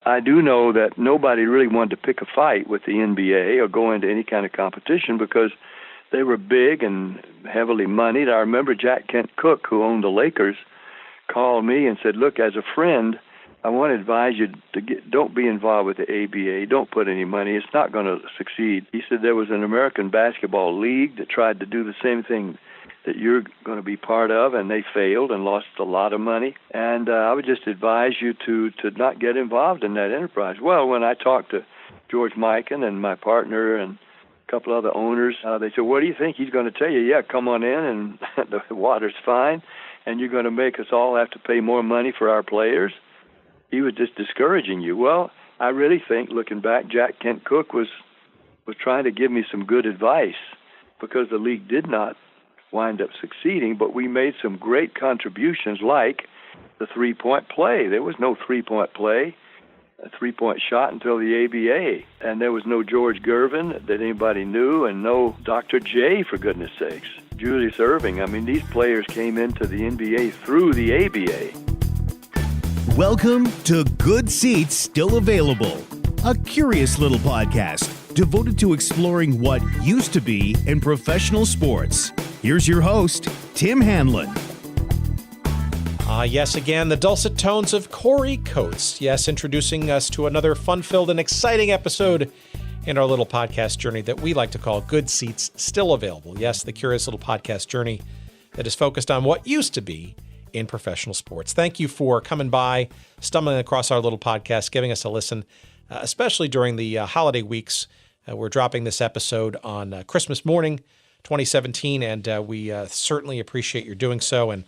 I do know that nobody really wanted to pick a fight with the NBA or go into any kind of competition because they were big and heavily moneyed. I remember Jack Kent Cooke, who owned the Lakers, called me and said, look, as a friend, I want to advise you don't be involved with the ABA. Don't put any money. It's not going to succeed. He said there was an American basketball league that tried to do the same thing that you're going to be part of, and they failed and lost a lot of money. And I would just advise you to not get involved in that enterprise. Well, when I talked to George Mikan and my partner and a couple other owners, they said, what do you think? He's going to tell you, yeah, come on in, and the water's fine, and you're going to make us all have to pay more money for our players. He was just discouraging you. Well, I really think, looking back, Jack Kent Cooke was trying to give me some good advice because the league did not wind up succeeding, but we made some great contributions like the three-point play. There was no three-point play, a three-point shot until the ABA, and there was no George Gervin that anybody knew, and no Dr. J, for goodness sakes, Julius Erving. I mean, these players came into the NBA through the ABA. Welcome to Good Seats Still Available, a curious little podcast devoted to exploring what used to be in professional sports. Here's your host, Tim Hanlon. Yes, again, the dulcet tones of Corey Coates. Yes, introducing us to another fun-filled and exciting episode in our little podcast journey that we like to call Good Seats Still Available. Yes, the curious little podcast journey that is focused on what used to be in professional sports. Thank you for coming by, stumbling across our little podcast, giving us a listen, especially during the holiday weeks. We're dropping this episode on Christmas morning, 2017, and we certainly appreciate your doing so and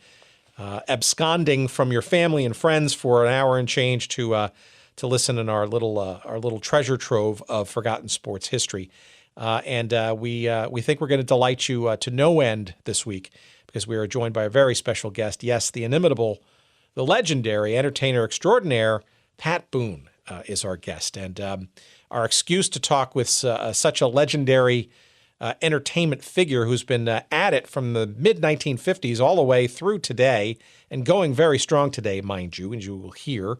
absconding from your family and friends for an hour and change to listen in our little treasure trove of forgotten sports history. And we think we're going to delight you to no end this week because we are joined by a very special guest. Yes, the inimitable, the legendary entertainer extraordinaire, Pat Boone is our guest. And our excuse to talk with such a legendary entertainment figure who's been at it from the mid-1950s all the way through today and going very strong today, mind you, and you will hear.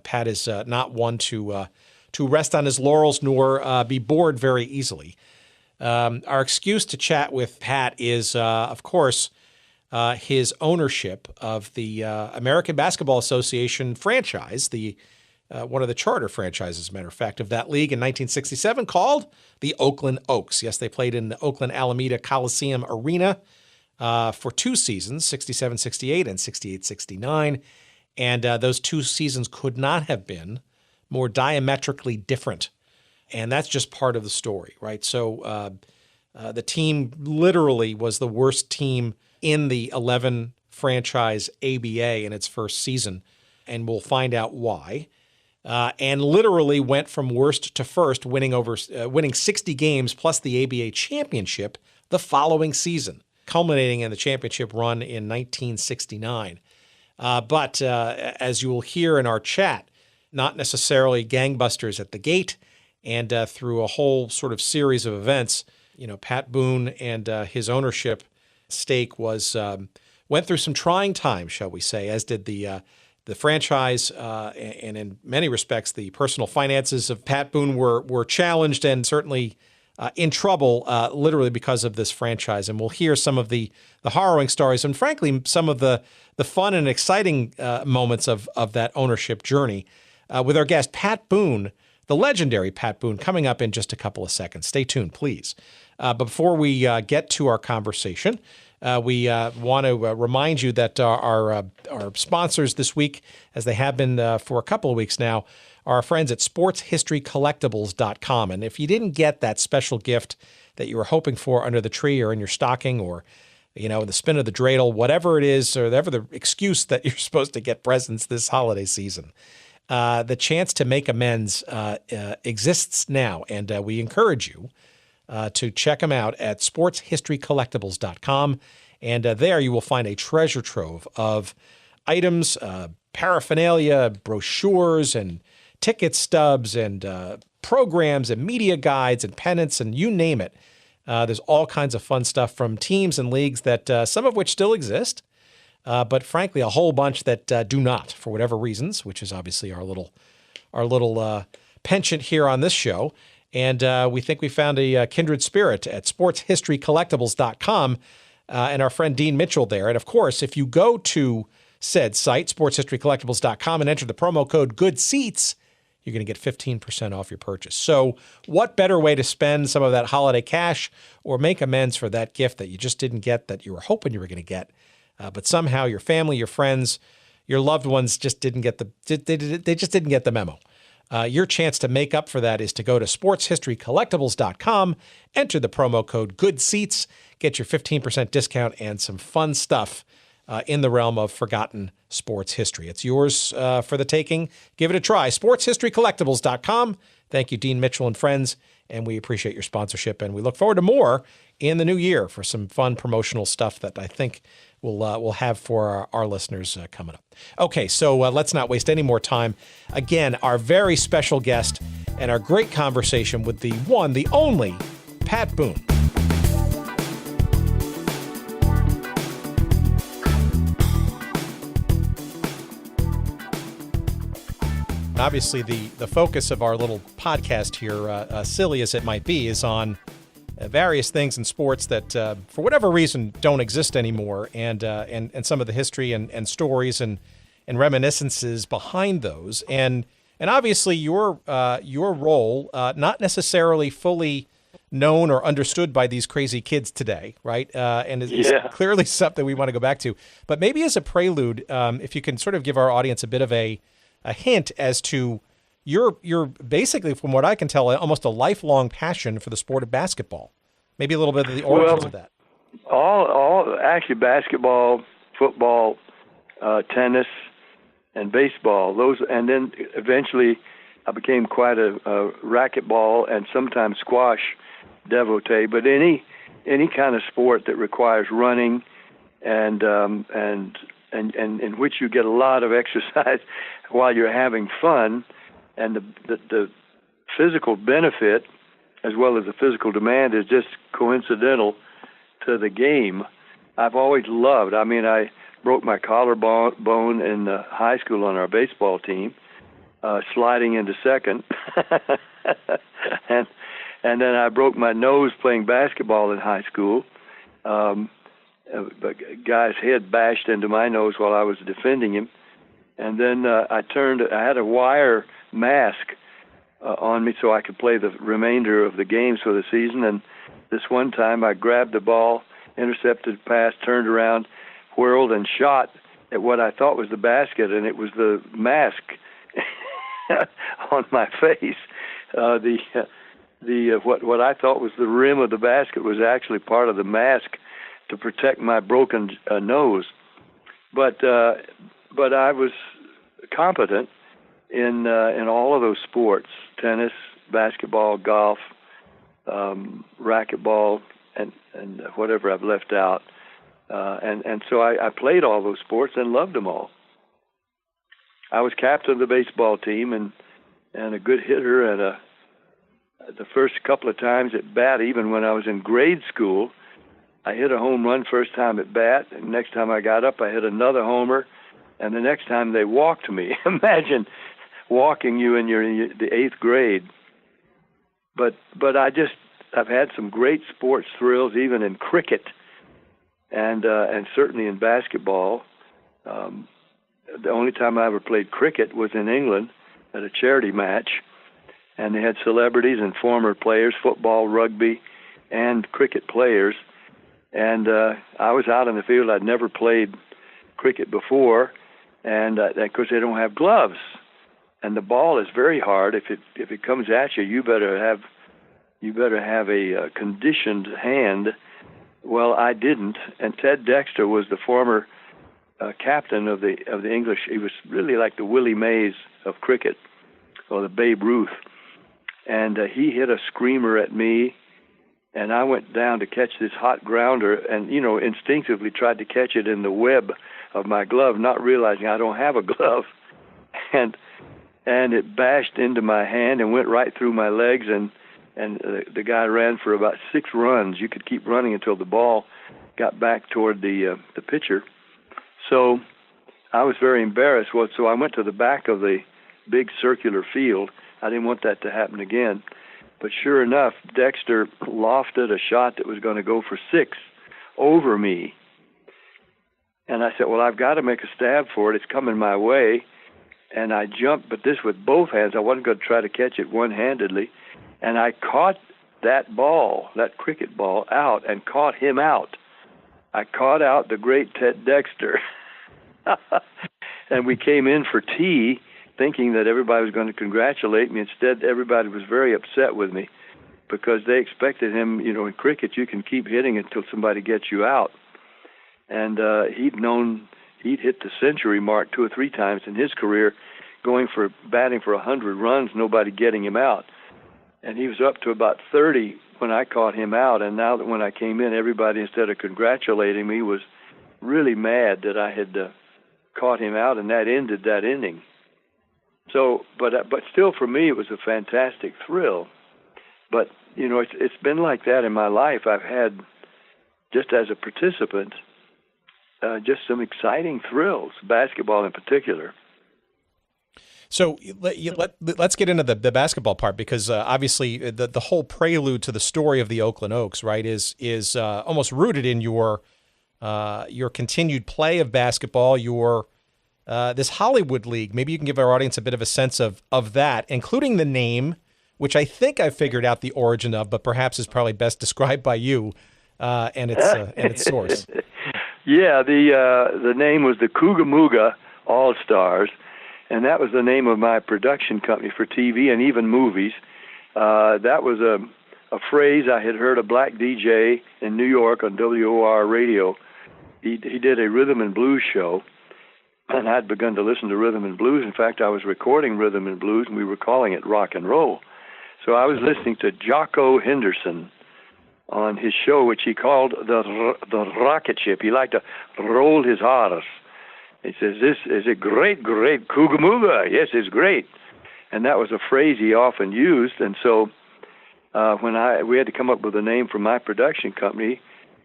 Pat is not one to rest on his laurels nor be bored very easily. Our excuse to chat with Pat is, of course, his ownership of the American Basketball Association franchise, the one of the charter franchises, as a matter of fact, of that league in 1967 called the Oakland Oaks. Yes, they played in the Oakland-Alameda Coliseum Arena for 2 seasons, 67-68 and 68-69. And those 2 seasons could not have been more diametrically different. And that's just part of the story, right? So the team literally was the worst team in the 11 franchise ABA in its first season, and we'll find out why. And literally went from worst to first, winning 60 games plus the ABA championship the following season, culminating in the championship run in 1969. But as you will hear in our chat, not necessarily gangbusters at the gate, and through a whole sort of series of events, Pat Boone and his ownership stake went through some trying times, shall we say, as did the franchise, and in many respects, the personal finances of Pat Boone were challenged and certainly in trouble, literally because of this franchise. And we'll hear some of the harrowing stories and, frankly, some of the fun and exciting moments of that ownership journey with our guest, Pat Boone, the legendary Pat Boone, coming up in just a couple of seconds. Stay tuned, please. But before we get to our conversation, we want to remind you that our sponsors this week, as they have been for a couple of weeks now, are our friends at sportshistorycollectibles.com. And if you didn't get that special gift that you were hoping for under the tree or in your stocking or, the spin of the dreidel, whatever it is, or whatever the excuse that you're supposed to get presents this holiday season, the chance to make amends exists now. And we encourage you to check them out at sportshistorycollectibles.com. And there you will find a treasure trove of items, paraphernalia, brochures, and ticket stubs, and programs, and media guides, and pennants, and you name it. There's all kinds of fun stuff from teams and leagues that some of which still exist, but frankly, a whole bunch that do not, for whatever reasons, which is obviously our little our little penchant here on this show. And we think we found a kindred spirit at sportshistorycollectibles.com and our friend Dean Mitchell there. And of course, if you go to said site, sportshistorycollectibles.com, and enter the promo code GOODSEATS, you're going to get 15% off your purchase. So what better way to spend some of that holiday cash or make amends for that gift that you just didn't get that you were hoping you were going to get, but somehow your family, your friends, your loved ones just didn't get they just didn't get the memo. Your chance to make up for that is to go to sportshistorycollectibles.com, enter the promo code GOODSEATS, get your 15% discount and some fun stuff in the realm of forgotten sports history. It's yours for the taking. Give it a try. sportshistorycollectibles.com. Thank you, Dean Mitchell and friends, and we appreciate your sponsorship, and we look forward to more in the new year for some fun promotional stuff that I think we'll have for our listeners coming up. Okay, so let's not waste any more time. Again, our very special guest and our great conversation with the one, the only, Pat Boone. Obviously, the focus of our little podcast here, silly as it might be, is on various things in sports that, for whatever reason, don't exist anymore, and some of the history and stories and reminiscences behind those, and obviously your role, not necessarily fully known or understood by these crazy kids today, right? And is clearly something we want to go back to. But maybe as a prelude, if you can sort of give our audience a bit of a hint as to you're basically, from what I can tell, almost a lifelong passion for the sport of basketball. Maybe a little bit of the origins of that. All actually basketball, football, tennis, and baseball. Those, and then eventually I became quite a racquetball and sometimes squash devotee. But any kind of sport that requires running and in which you get a lot of exercise while you're having fun, and the physical benefit as well as the physical demand is just coincidental to the game. I've always loved. I mean, I broke my collarbone in high school on our baseball team, sliding into second, and then I broke my nose playing basketball in high school. A guy's head bashed into my nose while I was defending him. And then I had a wire mask on me so I could play the remainder of the games for the season. And this one time I grabbed the ball, intercepted the pass, turned around, whirled, and shot at what I thought was the basket, and it was the mask on my face. What I thought was the rim of the basket was actually part of the mask to protect my broken nose. But I was competent in all of those sports: tennis, basketball, golf, racquetball, and whatever I've left out. And so I played all those sports and loved them all. I was captain of the baseball team and a good hitter. And the first couple of times at bat, even when I was in grade school, I hit a home run first time at bat, and next time I got up, I hit another homer, and the next time they walked me. Imagine walking you in the 8th grade. But I've had some great sports thrills, even in cricket, and certainly in basketball. The only time I ever played cricket was in England at a charity match, and they had celebrities and former players, football, rugby, and cricket players. And I was out in the field. I'd never played cricket before, and of course they don't have gloves, and the ball is very hard. If it comes at you, you better have a conditioned hand. Well, I didn't, and Ted Dexter was the former captain of the English. He was really like the Willie Mays of cricket, or the Babe Ruth, and he hit a screamer at me. And I went down to catch this hot grounder and, instinctively tried to catch it in the web of my glove, not realizing I don't have a glove. And it bashed into my hand and went right through my legs, and the guy ran for about 6 runs. You could keep running until the ball got back toward the pitcher. So I was very embarrassed. So I went to the back of the big circular field. I didn't want that to happen again. But sure enough, Dexter lofted a shot that was going to go for 6 over me. And I said, well, I've got to make a stab for it. It's coming my way. And I jumped, but this with both hands. I wasn't going to try to catch it one-handedly. And I caught that ball, that cricket ball, out and caught him out. I caught out the great Ted Dexter. And we came in for tea, thinking that everybody was going to congratulate me. Instead, everybody was very upset with me because they expected him, in cricket, you can keep hitting until somebody gets you out. And he'd hit the century mark 2 or 3 times in his career, batting for 100 runs, nobody getting him out. And he was up to about 30 when I caught him out. And now that when I came in, everybody, instead of congratulating me, was really mad that I had caught him out, and that ended that inning. So, but still, for me, it was a fantastic thrill. But it's been like that in my life. I've had, just as a participant, just some exciting thrills, basketball in particular. So let's get into the basketball part, because obviously the whole prelude to the story of the Oakland Oaks, right, is almost rooted in your continued play of basketball, your this Hollywood League. Maybe you can give our audience a bit of a sense of that, including the name, which I think I figured out the origin of, but perhaps is probably best described by you and its source. Yeah, the name was the Coogamooga All-Stars, and that was the name of my production company for TV and even movies. That was a phrase I had heard a black DJ in New York on WOR radio. He did a rhythm and blues show, and I'd begun to listen to rhythm and blues. In fact, I was recording rhythm and blues, and we were calling it rock and roll. So I was listening to Jocko Henderson on his show, which he called the rocket ship. He liked to roll his R's. He says, "This is a great, great Coogamooga." Yes, it's great. And that was a phrase he often used. And so when we had to come up with a name for my production company,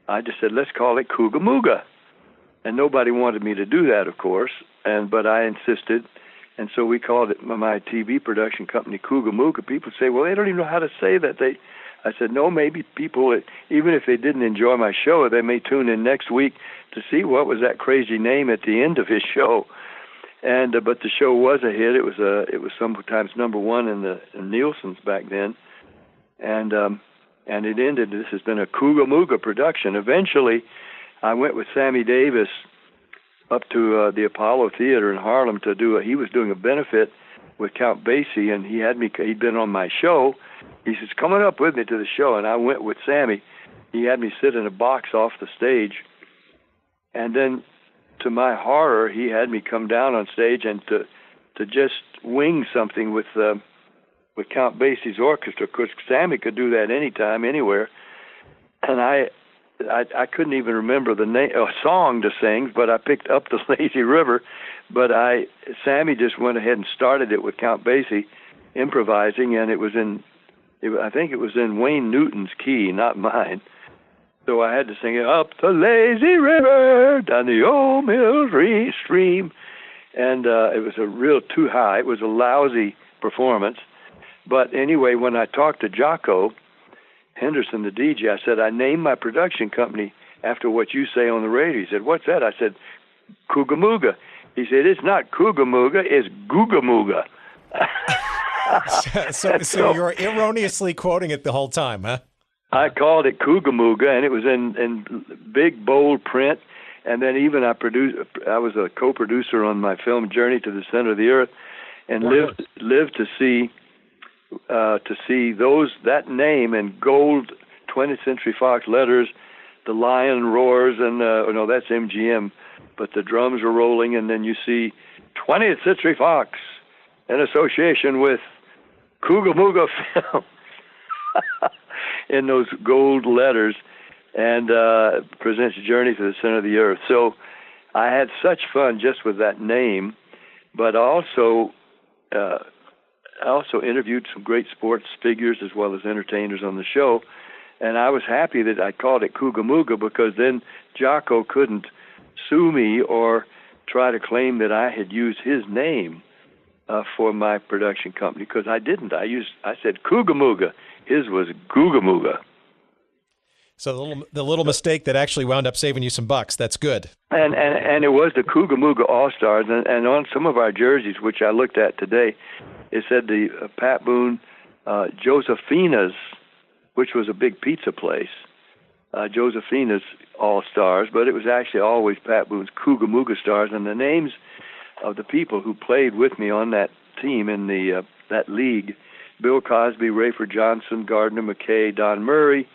I just said, let's call it Coogamooga. And nobody wanted me to do that, of course, but I insisted. And so we called it my TV production company Coogamooga. People say, well, they don't even know how to say that. I said, no, maybe people, even if they didn't enjoy my show, they may tune in next week to see what was that crazy name at the end of his show. And but the show was a hit. It was sometimes number 1 in Nielsen's back then. And it ended. This has been a Coogamooga production. Eventually, I went with Sammy Davis up to the Apollo Theater in Harlem to he was doing a benefit with Count Basie, and he'd been on my show. He says, come on up with me to the show, and I went with Sammy. He had me sit in a box off the stage, and then to my horror, he had me come down on stage and to just wing something with Count Basie's orchestra, because Sammy could do that anytime, anywhere. And I couldn't even remember a song to sing, but I picked up the Lazy River. But Sammy just went ahead and started it with Count Basie improvising, and I think it was in Wayne Newton's key, not mine. So I had to sing it, up the lazy river, down the old mill stream. And it was a real too high. It was a lousy performance. But anyway, when I talked to Jocko Henderson, the DJ, I said, I named my production company after what you say on the radio. He said, what's that? I said, Coogamooga. He said, it's not Coogamooga, it's Googamooga. So you're erroneously quoting it the whole time, huh? I called it Coogamooga, and it was in big, bold print. And then even I was a co-producer on my film Journey to the Center of the Earth, and lived to see that name in gold 20th Century Fox letters. The lion roars, and no, that's MGM, but the drums are rolling, and then you see 20th Century Fox in association with Coogamooga Film in those gold letters, and presents Journey to the Center of the Earth. So I had such fun just with that name, but also I also interviewed some great sports figures as well as entertainers on the show, and I was happy that I called it Coogamooga, because then Jocko couldn't sue me or try to claim that I had used his name. for my production company because I didn't. I said Coogamooga. His was Googamooga. So the little mistake that actually wound up saving you some bucks. That's good. And it was the Coogamooga All-Stars. And on some of our jerseys, which I looked at today, it said the Pat Boone Josefina's, which was a big pizza place, Josefina's All-Stars, but it was actually always Pat Boone's Coogamooga Stars. And the names of the people who played with me on that team in that league, Bill Cosby, Rayford Johnson, Gardner McKay, Don Murray,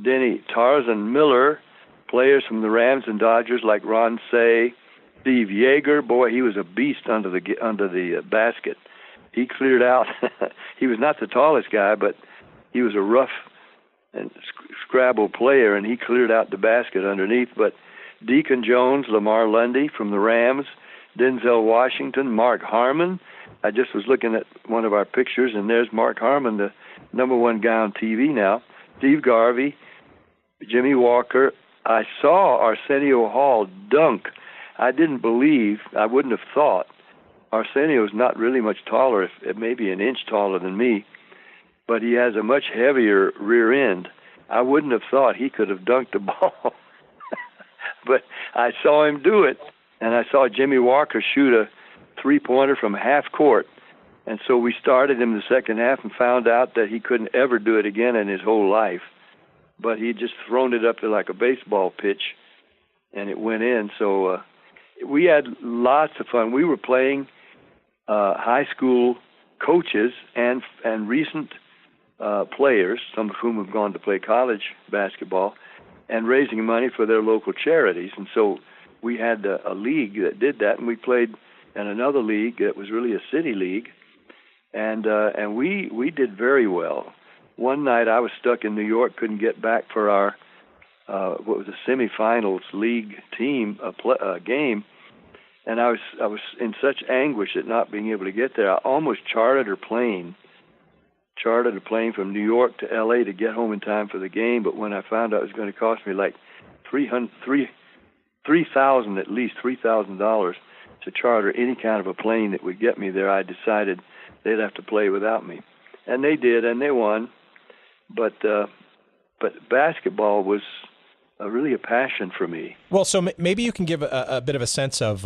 Denny Tarzan Miller, players from the Rams and Dodgers like Ron Say, Steve Yeager. Boy, he was a beast under the basket. He cleared out. He was not the tallest guy, but he was a rough and scrabble player, and he cleared out the basket underneath. But Deacon Jones, Lamar Lundy from the Rams, Denzel Washington, Mark Harmon. I just was looking at one of our pictures, and there's Mark Harmon, the #1 guy on TV now. Steve Garvey, Jimmy Walker. I saw Arsenio Hall dunk. I didn't believe, I wouldn't have thought. Arsenio's not really much taller, maybe an inch taller than me, but he has a much heavier rear end. I wouldn't have thought he could have dunked the ball. But I saw him do it, and I saw Jimmy Walker shoot a three-pointer from half court. And so we started him the second half and found out that he couldn't ever do it again in his whole life. But he'd just thrown it up to like a baseball pitch, and it went in. So we had lots of fun. We were playing high school coaches and recent players, some of whom have gone to play college basketball, and raising money for their local charities. And so we had a league that did that, and we played in another league that was really a city league. And we did very well. One night I was stuck in New York, couldn't get back for our what was a semifinals league team game, and I was in such anguish at not being able to get there. I almost chartered a plane from New York to L.A. to get home in time for the game. But when I found out it was going to cost me like $3,000 at least $3,000 to charter any kind of a plane that would get me there, I decided they'd have to play without me. And they did, and they won. But basketball was really a passion for me. Well, so maybe you can give a bit of a sense of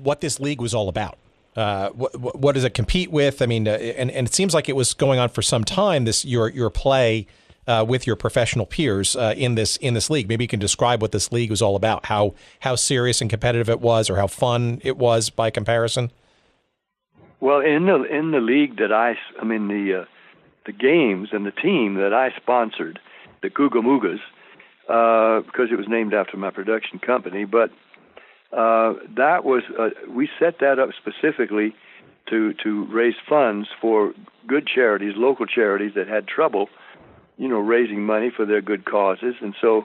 what this league was all about. What does it compete with? I mean, and it seems like it was going on for some time, your play with your professional peers in this league. Maybe you can describe what this league was all about, how serious and competitive it was, or how fun it was by comparison. Well, in the league that the games and the team that I sponsored, the Coogamoogas, because it was named after my production company, but that was we set that up specifically to raise funds for good charities, local charities that had trouble, raising money for their good causes, and so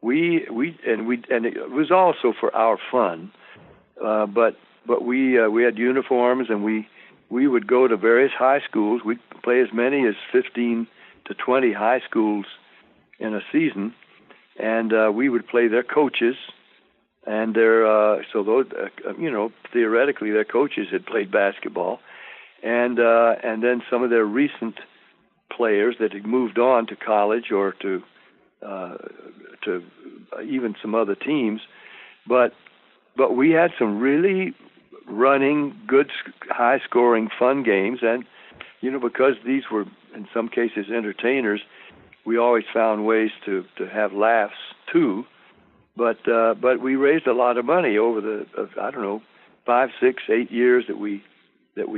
we it was also for our fun, but we had uniforms, and we would go to various high schools. We'd play as many as 15 to 20 high schools in a season, and we would play their coaches, and theoretically their coaches had played basketball, and then some of their recent players that had moved on to college or to even some other teams, but we had some really running, good, high-scoring, fun games, and because these were in some cases entertainers, we always found ways to have laughs too. But we raised a lot of money over the 5, 6, 8 years that we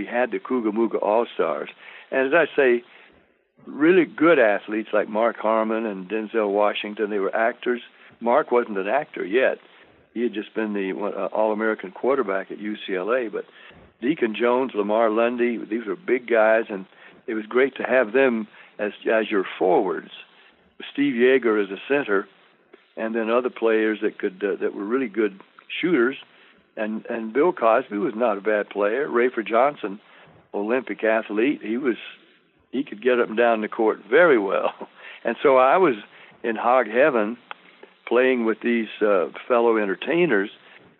had the Coogamooga All-Stars, and as I say, really good athletes like Mark Harmon and Denzel Washington. They were actors. Mark wasn't an actor yet. He had just been the All-American quarterback at UCLA. But Deacon Jones, Lamar Lundy, these were big guys, and it was great to have them as your forwards. Steve Yeager as a center, and then other players that were really good shooters. And Bill Cosby was not a bad player. Rayford Johnson, Olympic athlete, he could get up and down the court very well. And so I was in hog heaven playing with these fellow entertainers,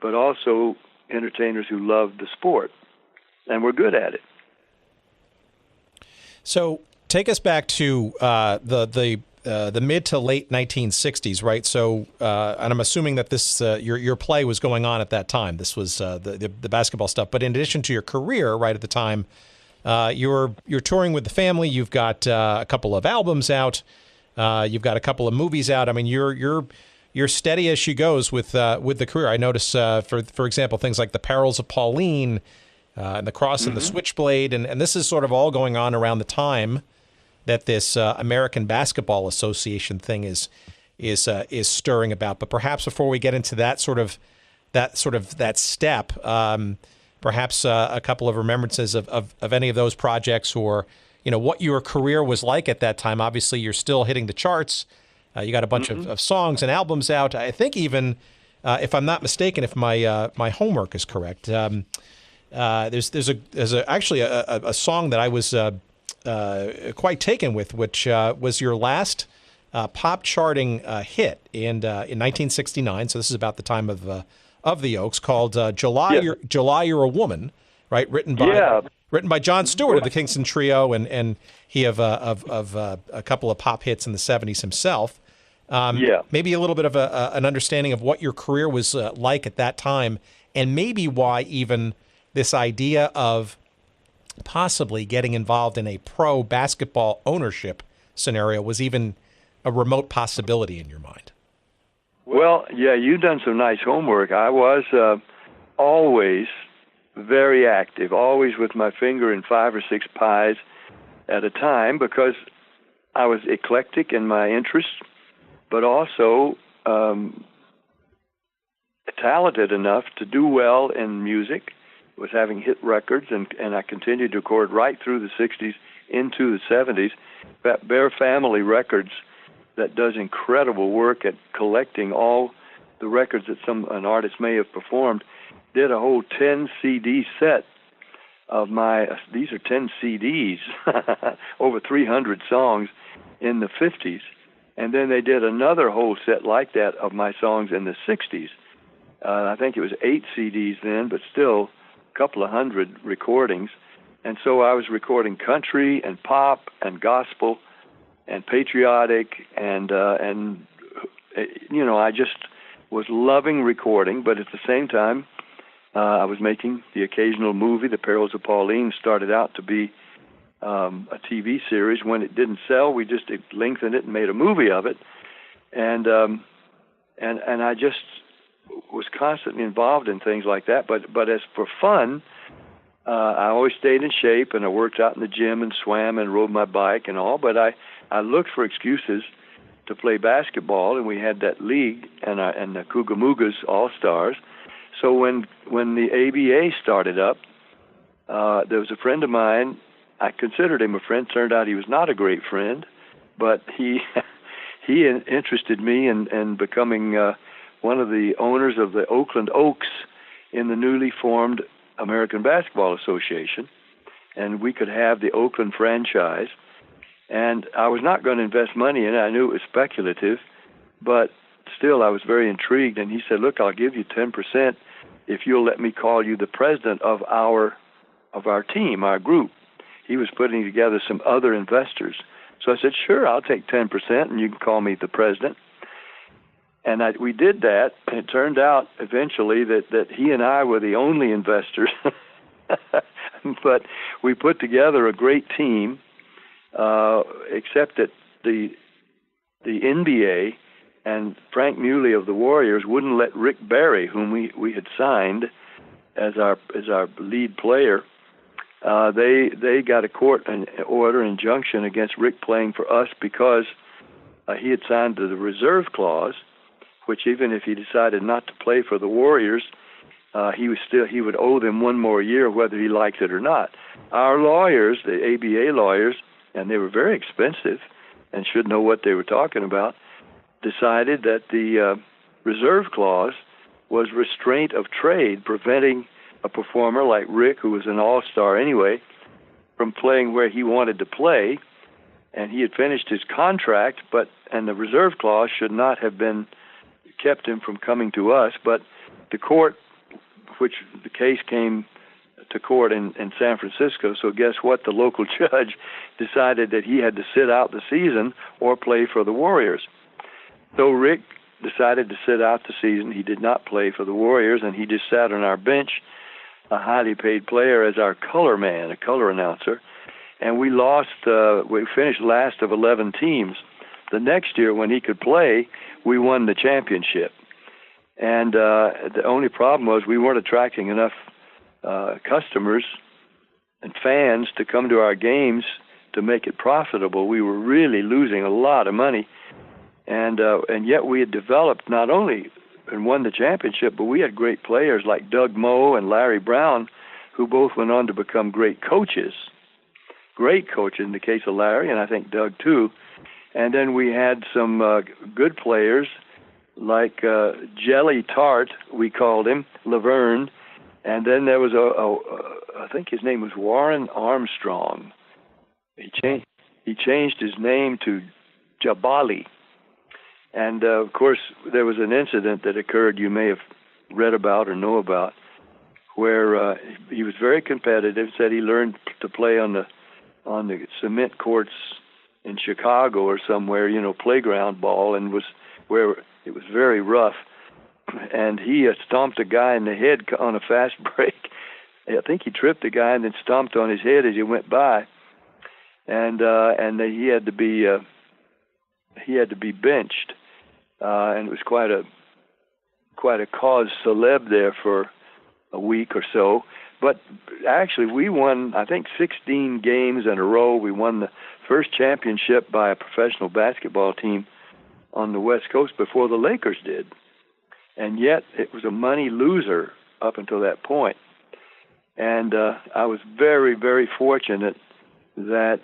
but also entertainers who loved the sport. and we're good at it. So take us back to the mid to late 1960s, right? So, and I'm assuming that this your play was going on at that time. This was the basketball stuff. But in addition to your career, right at the time, you're touring with the family. You've got a couple of albums out. You've got a couple of movies out. I mean, you're steady as she goes with the career. I notice, for example, things like The Perils of Pauline, and The Cross and the Switchblade, and this is sort of all going on around the time that this American Basketball Association thing is stirring about. But perhaps before we get into that step, perhaps a couple of remembrances of any of those projects, or what your career was like at that time. Obviously, you're still hitting the charts. You got a bunch of songs and albums out. I think even, if I'm not mistaken, if my homework is correct, there's actually a song that I was quite taken with, which was your last pop charting hit in 1969. So this is about the time of the Oaks, called "July You're a Woman," right? Written by John Stewart of the Kingston Trio, and he of a couple of pop hits in the 70s himself. Maybe a little bit of an understanding of what your career was like at that time, and maybe why even this idea of possibly getting involved in a pro basketball ownership scenario was even a remote possibility in your mind. Well, yeah, you've done some nice homework. I was always very active, always with my finger in 5 or 6 pies at a time, because I was eclectic in my interests, but also talented enough to do well in music. Was having hit records, and I continued to record right through the 60s into the 70s. Bear Family Records, that does incredible work at collecting all the records that an artist may have performed, did a whole 10 CD set of these are 10 CDs, over 300 songs in the 50s. And then they did another whole set like that of my songs in the 60s. I think it was 8 CDs then, but still couple of hundred recordings. And so I was recording country and pop and gospel and patriotic, and I just was loving recording. But at the same time, I was making the occasional movie. The Perils of Pauline started out to be a TV series. When it didn't sell, we just lengthened it and made a movie of it. And I just was constantly involved in things like that. But as for fun, I always stayed in shape, and I worked out in the gym and swam and rode my bike and all. But I looked for excuses to play basketball, and we had that league and the Cougar All-Stars. So when the ABA started up, there was a friend of mine. I considered him a friend. Turned out he was not a great friend, but he interested me in becoming one of the owners of the Oakland Oaks in the newly formed American Basketball Association, and we could have the Oakland franchise. And I was not going to invest money in it. I knew it was speculative, but still I was very intrigued. And he said, "Look, I'll give you 10% if you'll let me call you the president of our team, our group." He was putting together some other investors. So I said, "Sure, I'll take 10%, and you can call me the president." And we did that, and it turned out eventually that he and I were the only investors. But we put together a great team, except that the NBA and Frank Muley of the Warriors wouldn't let Rick Barry, whom we had signed as our lead player, they got a court order injunction against Rick playing for us because he had signed the reserve clause, which even if he decided not to play for the Warriors, he would owe them one more year whether he liked it or not. Our lawyers, the ABA lawyers, and they were very expensive and should know what they were talking about, decided that the reserve clause was restraint of trade, preventing a performer like Rick, who was an all-star anyway, from playing where he wanted to play. And he had finished his contract, and the reserve clause should not have been kept him from coming to us. But the court, which the case came to court in San Francisco. So guess what? The local judge decided that he had to sit out the season or play for the Warriors. So Rick decided to sit out the season. He did not play for the Warriors, and he just sat on our bench, a highly paid player, as our color man, a color announcer. And we lost, we finished last of 11 teams. The next year, when he could play, we won the championship. And the only problem was we weren't attracting enough customers and fans to come to our games to make it profitable. We were really losing a lot of money. And yet we had developed not only and won the championship, but we had great players like Doug Moe and Larry Brown, who both went on to become great coaches. Great coaches in the case of Larry, and I think Doug too. And then we had some good players like Jelly Tart, we called him, Laverne. And then there was I think his name was Warren Armstrong. He changed his name to Jabali. And, of course, there was an incident that occurred you may have read about or know about where he was very competitive, said he learned to play on the cement courts in Chicago or somewhere, playground ball, and was where it was very rough. And he stomped a guy in the head on a fast break. I think he tripped the guy and then stomped on his head as he went by. And he had to be benched. And it was quite a cause celeb there for a week or so. But actually, we won, I think, 16 games in a row. We won the first championship by a professional basketball team on the West Coast before the Lakers did. And yet, it was a money loser up until that point. And I was very, very fortunate that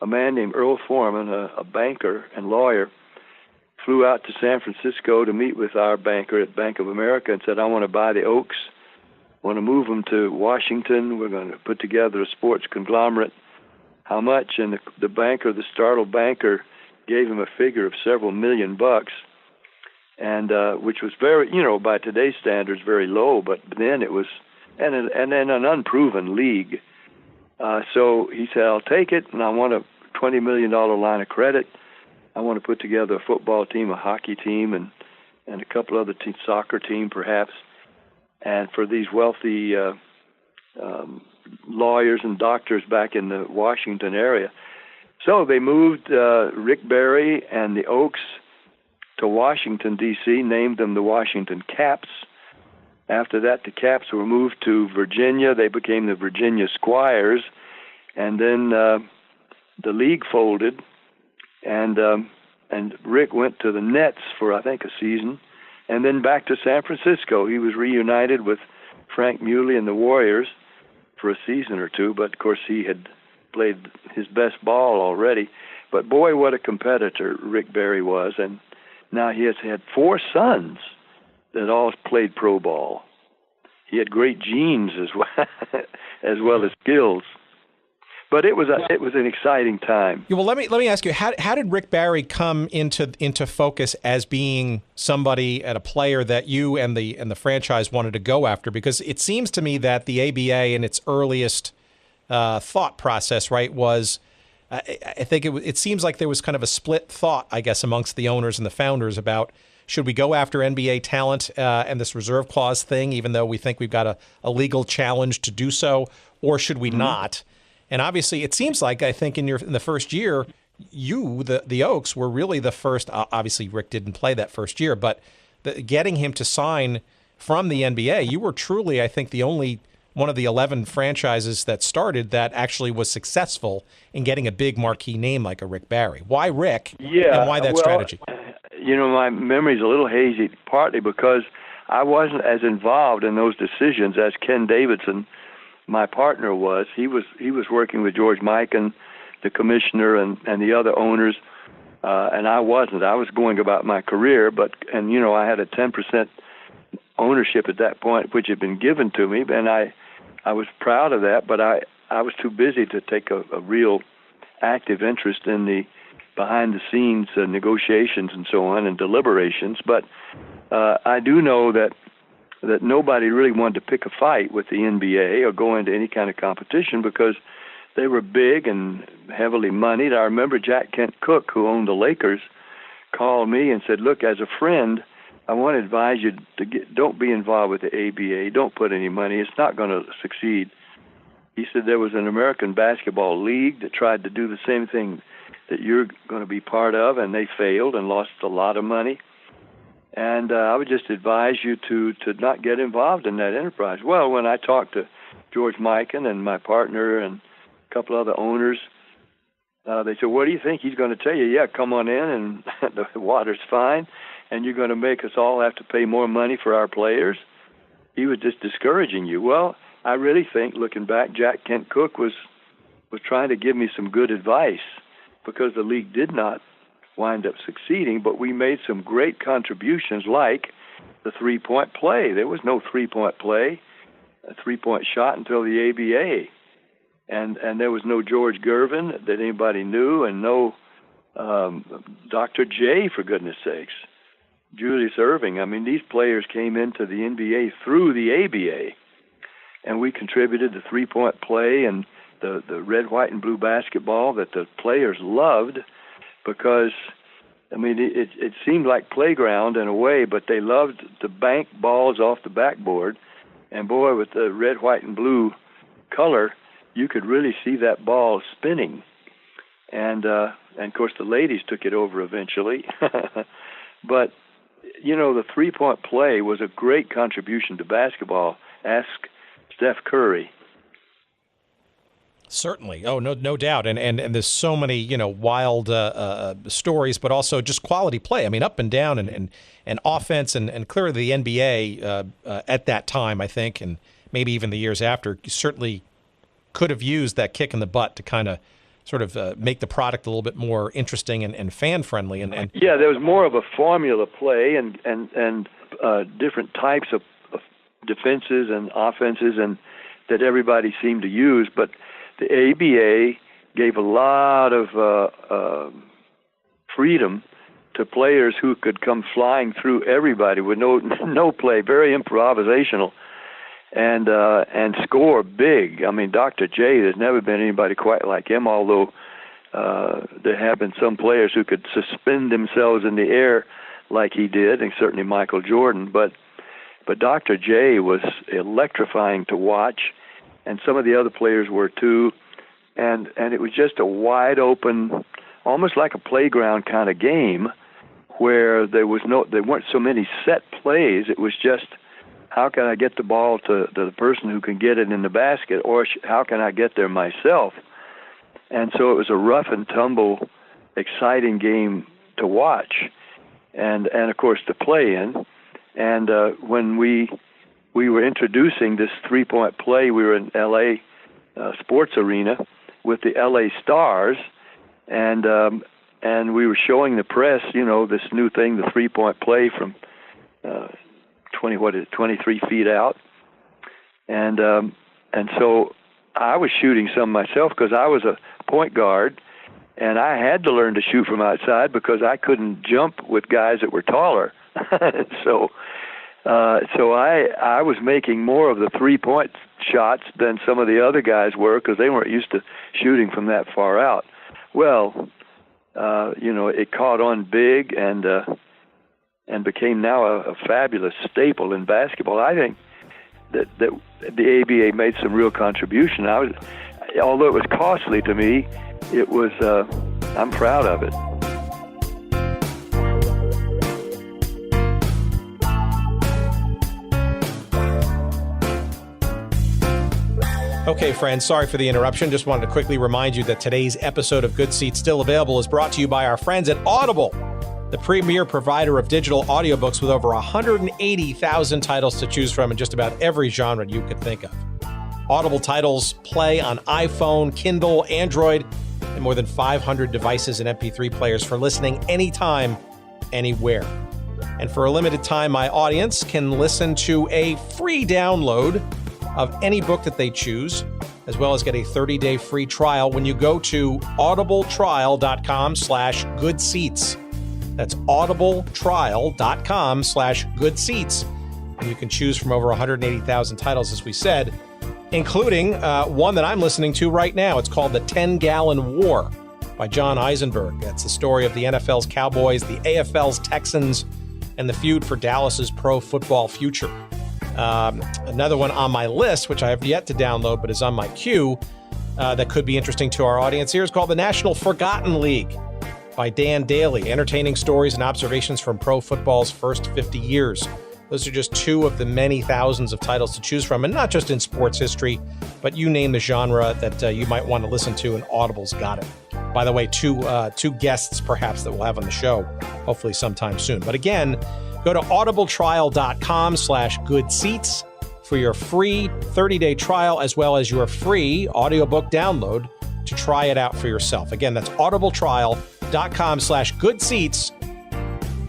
a man named Earl Foreman, a banker and lawyer, flew out to San Francisco to meet with our banker at Bank of America and said, I want to buy the Oaks, want to move them to Washington. We're going to put together a sports conglomerate. How much? And the startled banker gave him a figure of several $million, and which was very, by today's standards, very low, but then it was, and then an unproven league. So he said, I'll take it, and I want a $20 million line of credit. I want to put together a football team, a hockey team, and a couple other teams, soccer team perhaps, and for these wealthy lawyers and doctors back in the Washington area. So they moved Rick Barry and the Oaks to Washington, D.C., named them the Washington Caps. After that, the Caps were moved to Virginia. They became the Virginia Squires, and then the league folded. And Rick went to the Nets for, I think, a season, and then back to San Francisco. He was reunited with Frank Muley and the Warriors for a season or two, but, of course, he had played his best ball already. But, boy, what a competitor Rick Barry was. And now he has had 4 sons that all played pro ball. He had great genes as well as skills. But it was an exciting time. Yeah, well, let me ask you, how did Rick Barry come into focus as being somebody and a player that you and the franchise wanted to go after? Because it seems to me that the ABA in its earliest thought process, right, was I think it seems like there was kind of a split thought, I guess, amongst the owners and the founders about should we go after NBA talent and this reserve clause thing, even though we think we've got a legal challenge to do so, or should we not? And obviously, it seems like, I think, in the first year, the Oaks, were really the first. Obviously, Rick didn't play that first year, but getting him to sign from the NBA, you were truly, I think, the only one of the 11 franchises that started that actually was successful in getting a big marquee name like a Rick Barry. Why Rick? Yeah, and why that strategy? My memory's a little hazy, partly because I wasn't as involved in those decisions as Ken Davidson, my partner, was. He was working with George Mikan, the commissioner, and the other owners, and I wasn't. I was going about my career, and I had a 10% ownership at that point, which had been given to me, and I was proud of that, but I was too busy to take a real active interest in the behind-the-scenes negotiations and so on and deliberations. But I do know that that nobody really wanted to pick a fight with the NBA or go into any kind of competition because they were big and heavily moneyed. I remember Jack Kent Cooke, who owned the Lakers, called me and said, look, as a friend, I want to advise you don't be involved with the ABA. Don't put any money. It's not going to succeed. He said there was an American Basketball League that tried to do the same thing that you're going to be part of, and they failed and lost a lot of money. And I would just advise you to not get involved in that enterprise. Well, when I talked to George Mikan and my partner and a couple other owners, they said, what do you think? He's going to tell you, yeah, come on in, and the water's fine, and you're going to make us all have to pay more money for our players. He was just discouraging you. Well, I really think, looking back, Jack Kent Cooke was trying to give me some good advice because the league did not wind up succeeding, but we made some great contributions like the three-point play. There was no three-point play, a three-point shot until the ABA. And there was no George Gervin that anybody knew, and no Dr. J, for goodness sakes, Julius Erving. I mean, these players came into the NBA through the ABA, and we contributed the three-point play and the red, white, and blue basketball that the players loved because, I mean, it seemed like playground in a way, but they loved to bank balls off the backboard. And, boy, with the red, white, and blue color, you could really see that ball spinning. And of course, the ladies took it over eventually. But, you know, the three-point play was a great contribution to basketball. Ask Steph Curry. Certainly. Oh, no doubt. And there's so many, you know, wild stories, but also just quality play. I mean, up and down and offense and clearly the NBA at that time, I think, and maybe even the years after, certainly could have used that kick in the butt to kind of sort of make the product a little bit more interesting and fan-friendly. And yeah, there was more of a formula play and different types of defenses and offenses and that everybody seemed to use, but the ABA gave a lot of freedom to players who could come flying through everybody with no play, very improvisational, and score big. I mean, Dr. J, there's never been anybody quite like him, although there have been some players who could suspend themselves in the air like he did, and certainly Michael Jordan. But Dr. J was electrifying to watch, and some of the other players were too. And it was just a wide open, almost like a playground kind of game, where there weren't so many set plays. It was just, how can I get the ball to the person who can get it in the basket, or how can I get there myself? And so it was a rough and tumble, exciting game to watch, and of course to play in. And when we were introducing this three-point play, we were in L.A. Sports Arena with the L.A. Stars, and we were showing the press, you know, this new thing, the three-point play from 23 feet out, and so I was shooting some myself because I was a point guard, and I had to learn to shoot from outside because I couldn't jump with guys that were taller. So I was making more of the three-point shots than some of the other guys were because they weren't used to shooting from that far out. Well, you know, it caught on big and became now a fabulous staple in basketball. I think that the ABA made some real contribution. Although it was costly to me, it was. I'm proud of it. Okay, friends, sorry for the interruption. Just wanted to quickly remind you that today's episode of Good Seats Still Available is brought to you by our friends at Audible, the premier provider of digital audiobooks with over 180,000 titles to choose from in just about every genre you could think of. Audible titles play on iPhone, Kindle, Android, and more than 500 devices and MP3 players for listening anytime, anywhere. And for a limited time, my audience can listen to a free download of any book that they choose, as well as get a 30-day free trial when you go to audibletrial.com/goodseats. That's audibletrial.com/goodseats. And you can choose from over 180,000 titles, as we said, including one that I'm listening to right now. It's called The 10-Gallon War by John Eisenberg. That's the story of the NFL's Cowboys, the AFL's Texans, and the feud for Dallas's pro football future. Another one on my list, which I have yet to download but is on my queue, that could be interesting to our audience here, is called The National Forgotten League by Dan Daly, entertaining stories and observations from pro football's first 50 years. Those are just two of the many thousands of titles to choose from, and not just in sports history, but you name the genre that you might want to listen to, and Audible's got it. By the way, two guests perhaps that we'll have on the show, hopefully sometime soon. But again, go to audibletrial.com/goodseats for your free 30-day trial, as well as your free audiobook download to try it out for yourself. Again, that's audibletrial.com/goodseats.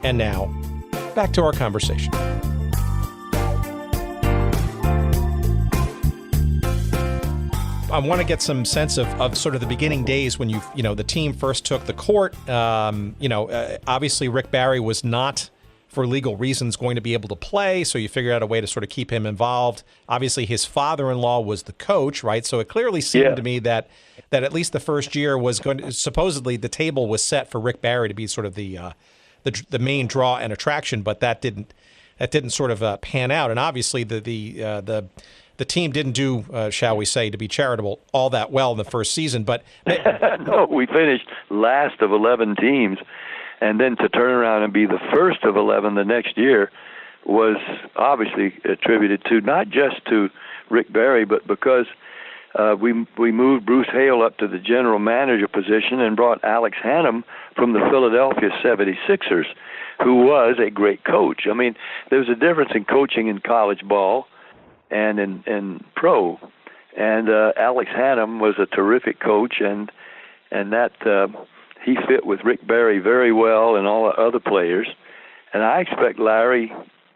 And now, back to our conversation. I want to get some sense of sort of the beginning days when the team first took the court. Obviously Rick Barry was not, for legal reasons, going to be able to play, so you figured out a way to sort of keep him involved. Obviously his father-in-law was the coach, right? So it clearly seemed to me that at least the first year was going to, supposedly the table was set for Rick Barry to be sort of the main draw and attraction, but that didn't sort of pan out. And obviously the team didn't do, shall we say, to be charitable, all that well in the first season. But no, we finished last of 11 teams, and then to turn around and be the first of 11 the next year was obviously attributed to not just to Rick Barry, but because we moved Bruce Hale up to the general manager position and brought Alex Hannum from the Philadelphia 76ers, who was a great coach. I mean, there's a difference in coaching in college ball and in pro. And Alex Hannum was a terrific coach, and that he fit with Rick Barry very well and all the other players. And I expect Larry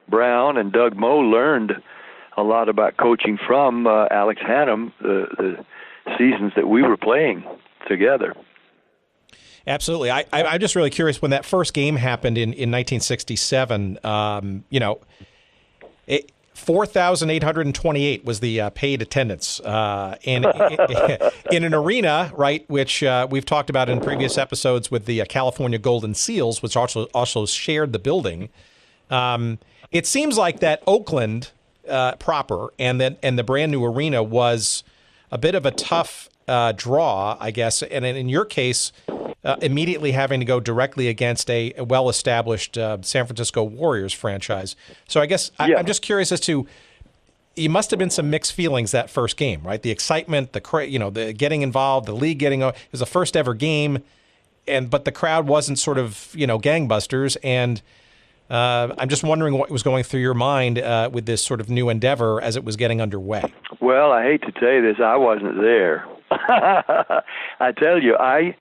Brown and Doug Moe learned a lot about coaching from Alex Hannum the seasons that we were playing together. Absolutely. I'm just really curious, when that first game happened in 1967, 4,828 was the paid attendance in an arena, right, which we've talked about in previous episodes with the California Golden Seals, which also shared the building. It seems like that Oakland proper and the brand new arena was a bit of a tough draw, I guess, and in your case, immediately having to go directly against a well-established San Francisco Warriors franchise. So I guess I'm just curious as to, you must have been some mixed feelings that first game, right? The excitement, the getting involved, the league it was the first ever game, but the crowd wasn't sort of gangbusters, and I'm just wondering what was going through your mind with this sort of new endeavor as it was getting underway. Well, I hate to tell you this, I wasn't there. I tell you, I've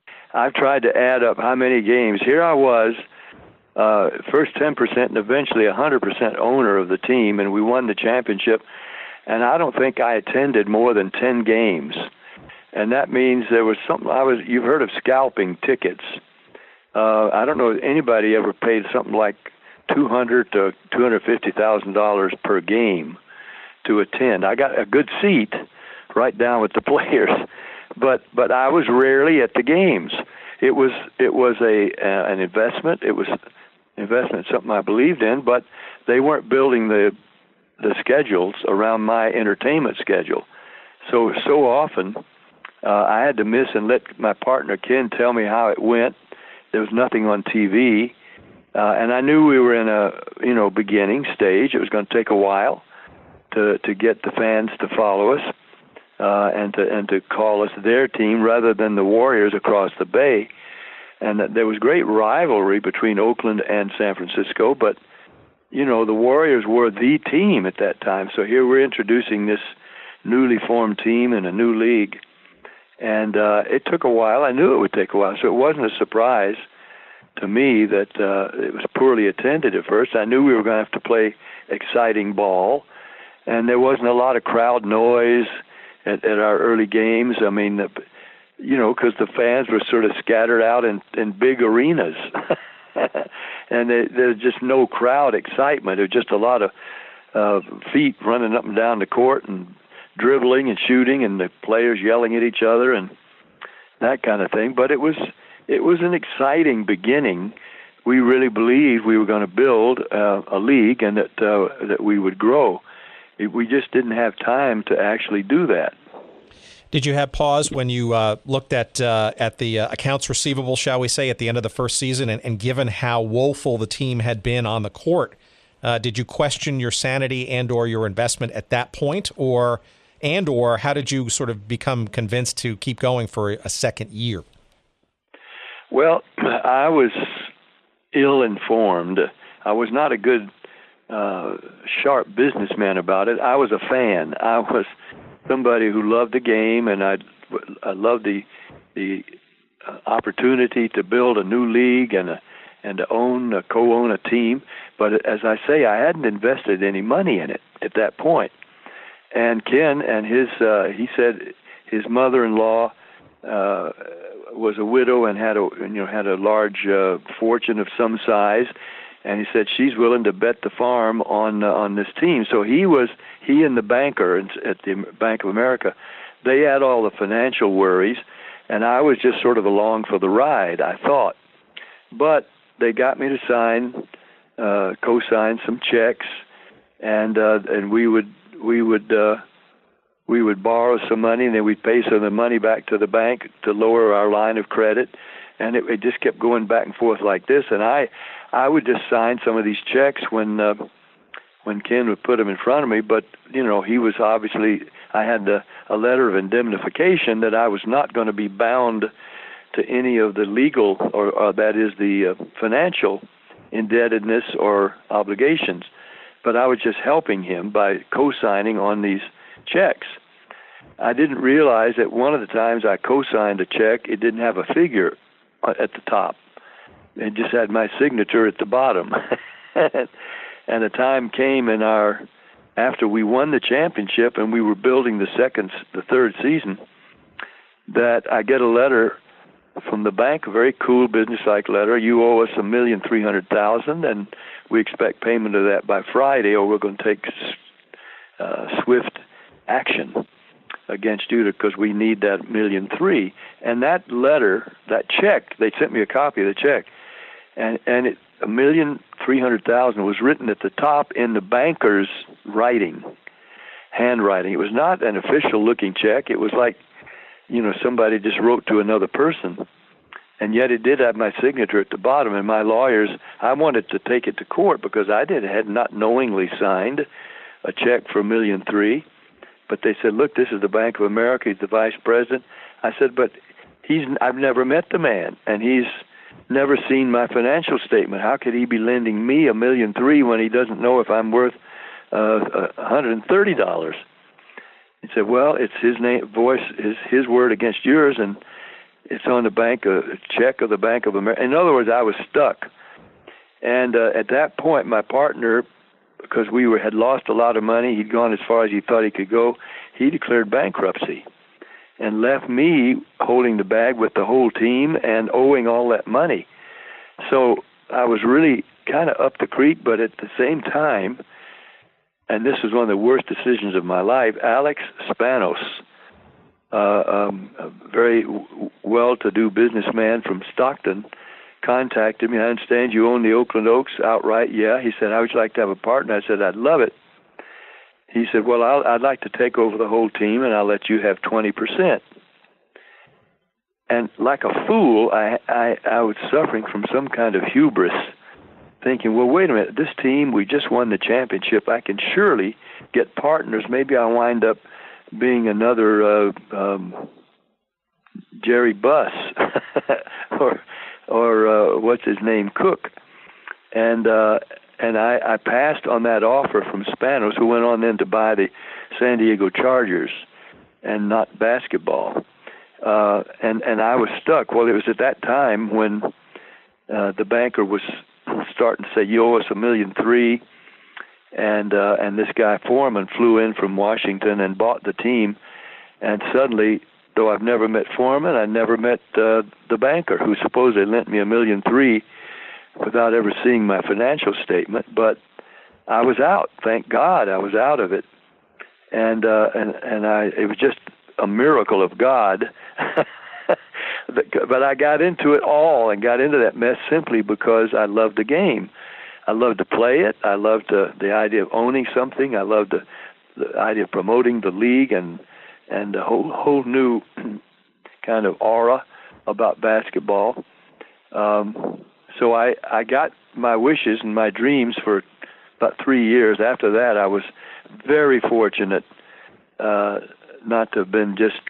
tried to add up how many games. Here I was, first 10% and eventually 100% owner of the team, and we won the championship. And I don't think I attended more than 10 games. And that means there was something, you've heard of scalping tickets. I don't know if anybody ever paid something like $200,000 to $250,000 per game to attend. I got a good seat right down with the players, but I was rarely at the games. It was an investment. It was investment, something I believed in, but they weren't building the schedules around my entertainment schedule. So often I had to miss and let my partner Ken tell me how it went. There was nothing on TV, and I knew we were in a beginning stage. It was going to take a while to get the fans to follow us and to call us their team rather than the Warriors across the bay. And there was great rivalry between Oakland and San Francisco, but the Warriors were the team at that time. So here we're introducing this newly formed team in a new league. And it took a while. I knew it would take a while, so it wasn't a surprise to me that it was poorly attended at first. I knew we were going to have to play exciting ball, and there wasn't a lot of crowd noise at our early games. I mean, because the fans were sort of scattered out in big arenas. And there's just no crowd excitement. It was just a lot of feet running up and down the court and dribbling and shooting, and the players yelling at each other and that kind of thing. But it was an exciting beginning. We really believed we were going to build a league and that we would grow. We just didn't have time to actually do that. Did you have pause when you looked at the accounts receivable, shall we say, at the end of the first season, and given how woeful the team had been on the court, did you question your sanity and/or your investment at that point, or how did you sort of become convinced to keep going for a second year? Well, I was ill-informed. I was not a good, sharp businessman about it. I was a fan. I was somebody who loved the game, and I loved the opportunity to build a new league and to co-own a team. But as I say, I hadn't invested any money in it at that point. And Ken and he said his mother-in-law was a widow and had a large fortune of some size, and he said she's willing to bet the farm on this team. So he and the banker at the Bank of America, they had all the financial worries, and I was just sort of along for the ride, I thought. But they got me to co-sign some checks, and we would borrow some money, and then we'd pay some of the money back to the bank to lower our line of credit, and it just kept going back and forth like this. And I would just sign some of these checks when Ken would put them in front of me. But he was obviously, I had a letter of indemnification that I was not going to be bound to any of the legal or that is the financial indebtedness or obligations. But I was just helping him by co-signing on these checks. I didn't realize that one of the times I co-signed a check, it didn't have a figure at the top. It just had my signature at the bottom. And the time came after we won the championship and we were building the third season, that I get a letter from the bank, a very cool business-like letter. You owe us $1,300,000, and we expect payment of that by Friday, or we're going to take swift action against you because we need that $1.3 million. And that letter, that check, they sent me a copy of the check, and it $1,300,000 was written at the top in the banker's handwriting. It was not an official-looking check. It was like, somebody just wrote to another person. And yet it did have my signature at the bottom. And my lawyers, I wanted to take it to court because I had not knowingly signed a check for $1.3 million. But they said, look, this is the Bank of America. He's the vice president. I said, but I've never met the man, and he's never seen my financial statement. How could he be lending me $1.3 million when he doesn't know if I'm worth $130? He said, well, it's his his word against yours, and it's on the check of the Bank of America. In other words, I was stuck. And at that point, my partner, because we had lost a lot of money, he'd gone as far as he thought he could go, he declared bankruptcy and left me holding the bag with the whole team and owing all that money. So I was really kind of up the creek, but at the same time, and this was one of the worst decisions of my life, Alex Spanos, a very well-to-do businessman from Stockton, contacted me. I understand you own the Oakland Oaks outright. Yeah. He said, how would you like to have a partner? I said, I'd love it. He said, well, I'd like to take over the whole team, and I'll let you have 20%. And like a fool, I was suffering from some kind of hubris, thinking, well, wait a minute, this team, we just won the championship. I can surely get partners. Maybe I'll wind up being another Jerry Buss or what's his name, Cook. And I passed on that offer from Spanos, who went on then to buy the San Diego Chargers and not basketball. And I was stuck. Well, it was at that time when the banker was starting to say, you owe us $1.3 million. And this guy Foreman flew in from Washington and bought the team. And suddenly, though I've never met Foreman, I never met the banker who supposedly lent me $1.3 million without ever seeing my financial statement. But I was out. Thank God I was out of it. And it was just a miracle of God. But I got into it all and got into that mess simply because I loved the game. I loved to play it. I loved the idea of owning something. I loved the idea of promoting the league and the whole new kind of aura about basketball. So I got my wishes and my dreams for about 3 years. After that, I was very fortunate not to have been just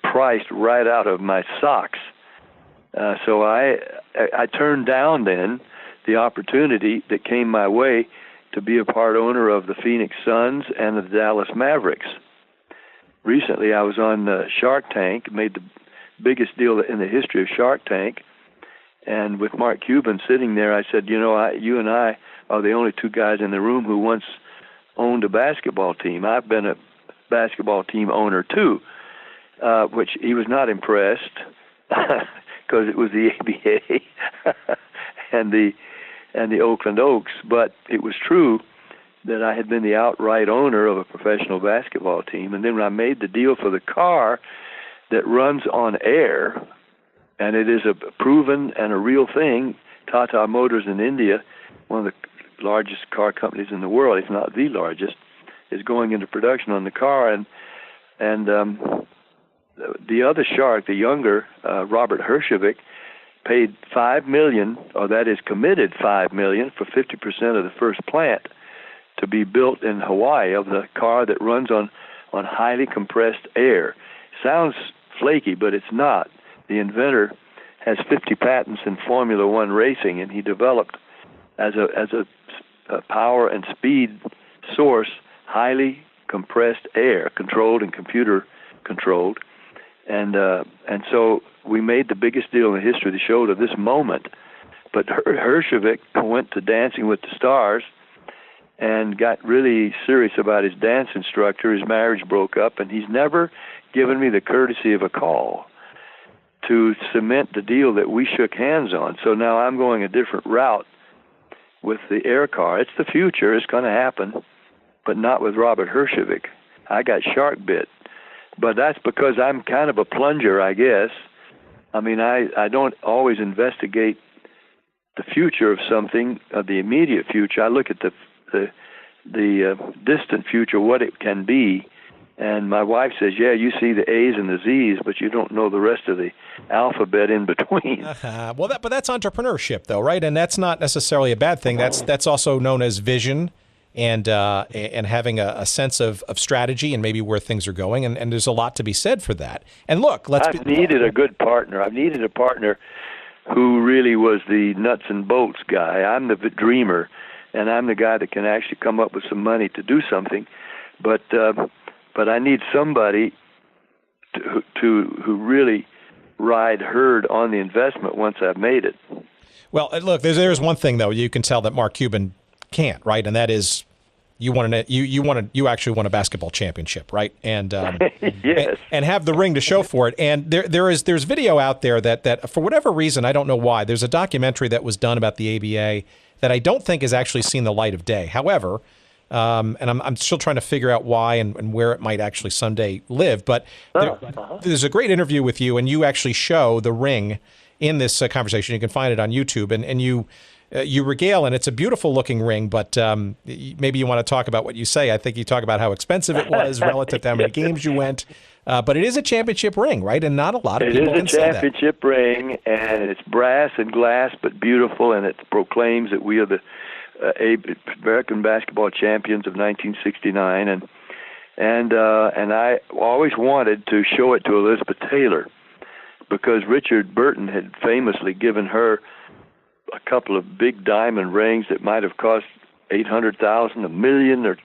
priced right out of my socks. So I turned down then the opportunity that came my way to be a part owner of the Phoenix Suns and the Dallas Mavericks. Recently, I was on Shark Tank, made the biggest deal in the history of Shark Tank, and with Mark Cuban sitting there, I said, you and I are the only two guys in the room who once owned a basketball team. I've been a basketball team owner too, which he was not impressed because it was the ABA and the Oakland Oaks. But it was true that I had been the outright owner of a professional basketball team. And then when I made the deal for the car that runs on air, and it is a proven and a real thing, Tata Motors in India, one of the largest car companies in the world, if not the largest, is going into production on the car. And the other shark, the younger Robert Herjavec, paid $5 million, or that is committed $5 million for 50% of the first plant to be built in Hawaii of the car that runs on highly compressed air. Sounds flaky, but it's not. The inventor has 50 patents in Formula One racing, and he developed as a power and speed source highly compressed air, controlled and computer controlled, and so we made the biggest deal in the history of the show to this moment. But Herjavec went to Dancing with the Stars and got really serious about his dance instructor. His marriage broke up, and he's never given me the courtesy of a call to cement the deal that we shook hands on. So now I'm going a different route with the air car. It's the future. It's going to happen, but not with Robert Herjavec. I got shark bit. But that's because I'm kind of a plunger, I guess. I mean, I don't always investigate the future of something, the immediate future. I look at the distant future, what it can be. And my wife says, yeah, you see the A's and the Z's, but you don't know the rest of the alphabet in between. But that's entrepreneurship, though, right? And that's not necessarily a bad thing. That's also known as vision and having a sense of strategy and maybe where things are going. And there's a lot to be said for that. And look, I've needed a good partner. I've needed a partner who really was the nuts and bolts guy. I'm the dreamer, and I'm the guy that can actually come up with some money to do something. But I need somebody who really ride herd on the investment once I've made it. Well, look, there's one thing though you can tell that Mark Cuban can't, right? And that is you actually won a basketball championship, right? And yes, and have the ring to show for it. And there's video out there that for whatever reason, I don't know why, there's a documentary that was done about the ABA that I don't think has actually seen the light of day. However, and I'm still trying to figure out why and where it might actually someday live. But there's a great interview with you, and you actually show the ring in this conversation. You can find it on YouTube, and you regale, and it's a beautiful looking ring. But maybe you want to talk about what you say. I think you talk about how expensive it was relative to how many games you went. But it is a championship ring, right? And not a lot of people can say that. It is a championship ring, and it's brass and glass, but beautiful, and it proclaims that we are the American basketball champions of 1969, and I always wanted to show it to Elizabeth Taylor because Richard Burton had famously given her a couple of big diamond rings that might have cost $800,000, $1 million. Or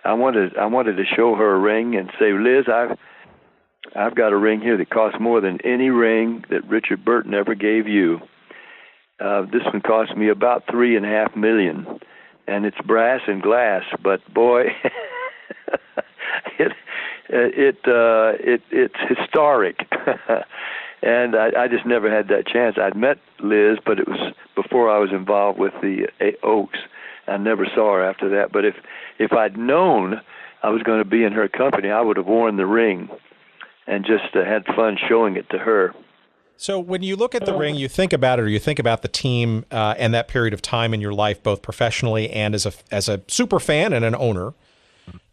I wanted to show her a ring and say, Liz, I've got a ring here that costs more than any ring that Richard Burton ever gave you. This one cost me about $3.5 million, and it's brass and glass. But boy, it's historic, and I just never had that chance. I'd met Liz, but it was before I was involved with the Oaks, I never saw her after that. But if I'd known I was going to be in her company, I would have worn the ring and just had fun showing it to her. So when you look at the ring, you think about it, or you think about the team and that period of time in your life, both professionally and as a super fan and an owner.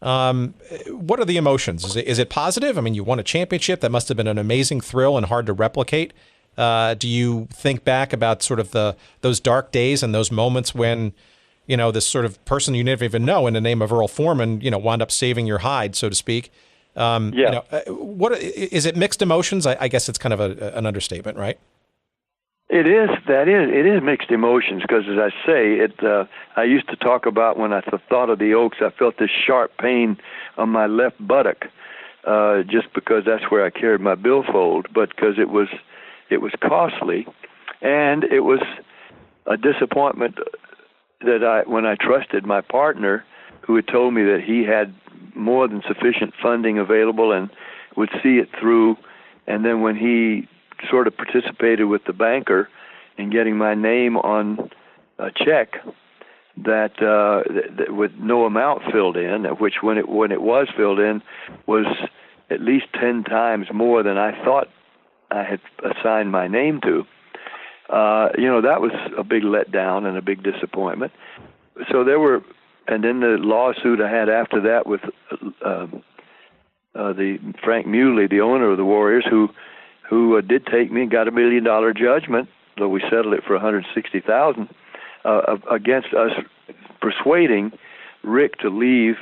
What are the emotions? Is it positive? I mean, you won a championship. That must have been an amazing thrill and hard to replicate. Do you think back about sort of those dark days and those moments when, this sort of person you never even know in the name of Earl Foreman, wound up saving your hide, so to speak? What is it? Mixed emotions? I guess it's kind of an understatement, right? It is. It is mixed emotions because, as I say, I used to talk about when I thought of the Oaks, I felt this sharp pain on my left buttock, just because that's where I carried my billfold, but because it was costly, and it was a disappointment that when I trusted my partner, who had told me that he had more than sufficient funding available and would see it through, and then when he sort of participated with the banker in getting my name on a check that with no amount filled in, which when it was filled in was at least 10 times more than I thought I had assigned my name to. That was a big letdown and a big disappointment. So and then the lawsuit I had after that with the Frank Muley, the owner of the Warriors, who did take me and got $1 million judgment, though we settled it for $160,000 against us persuading Rick to leave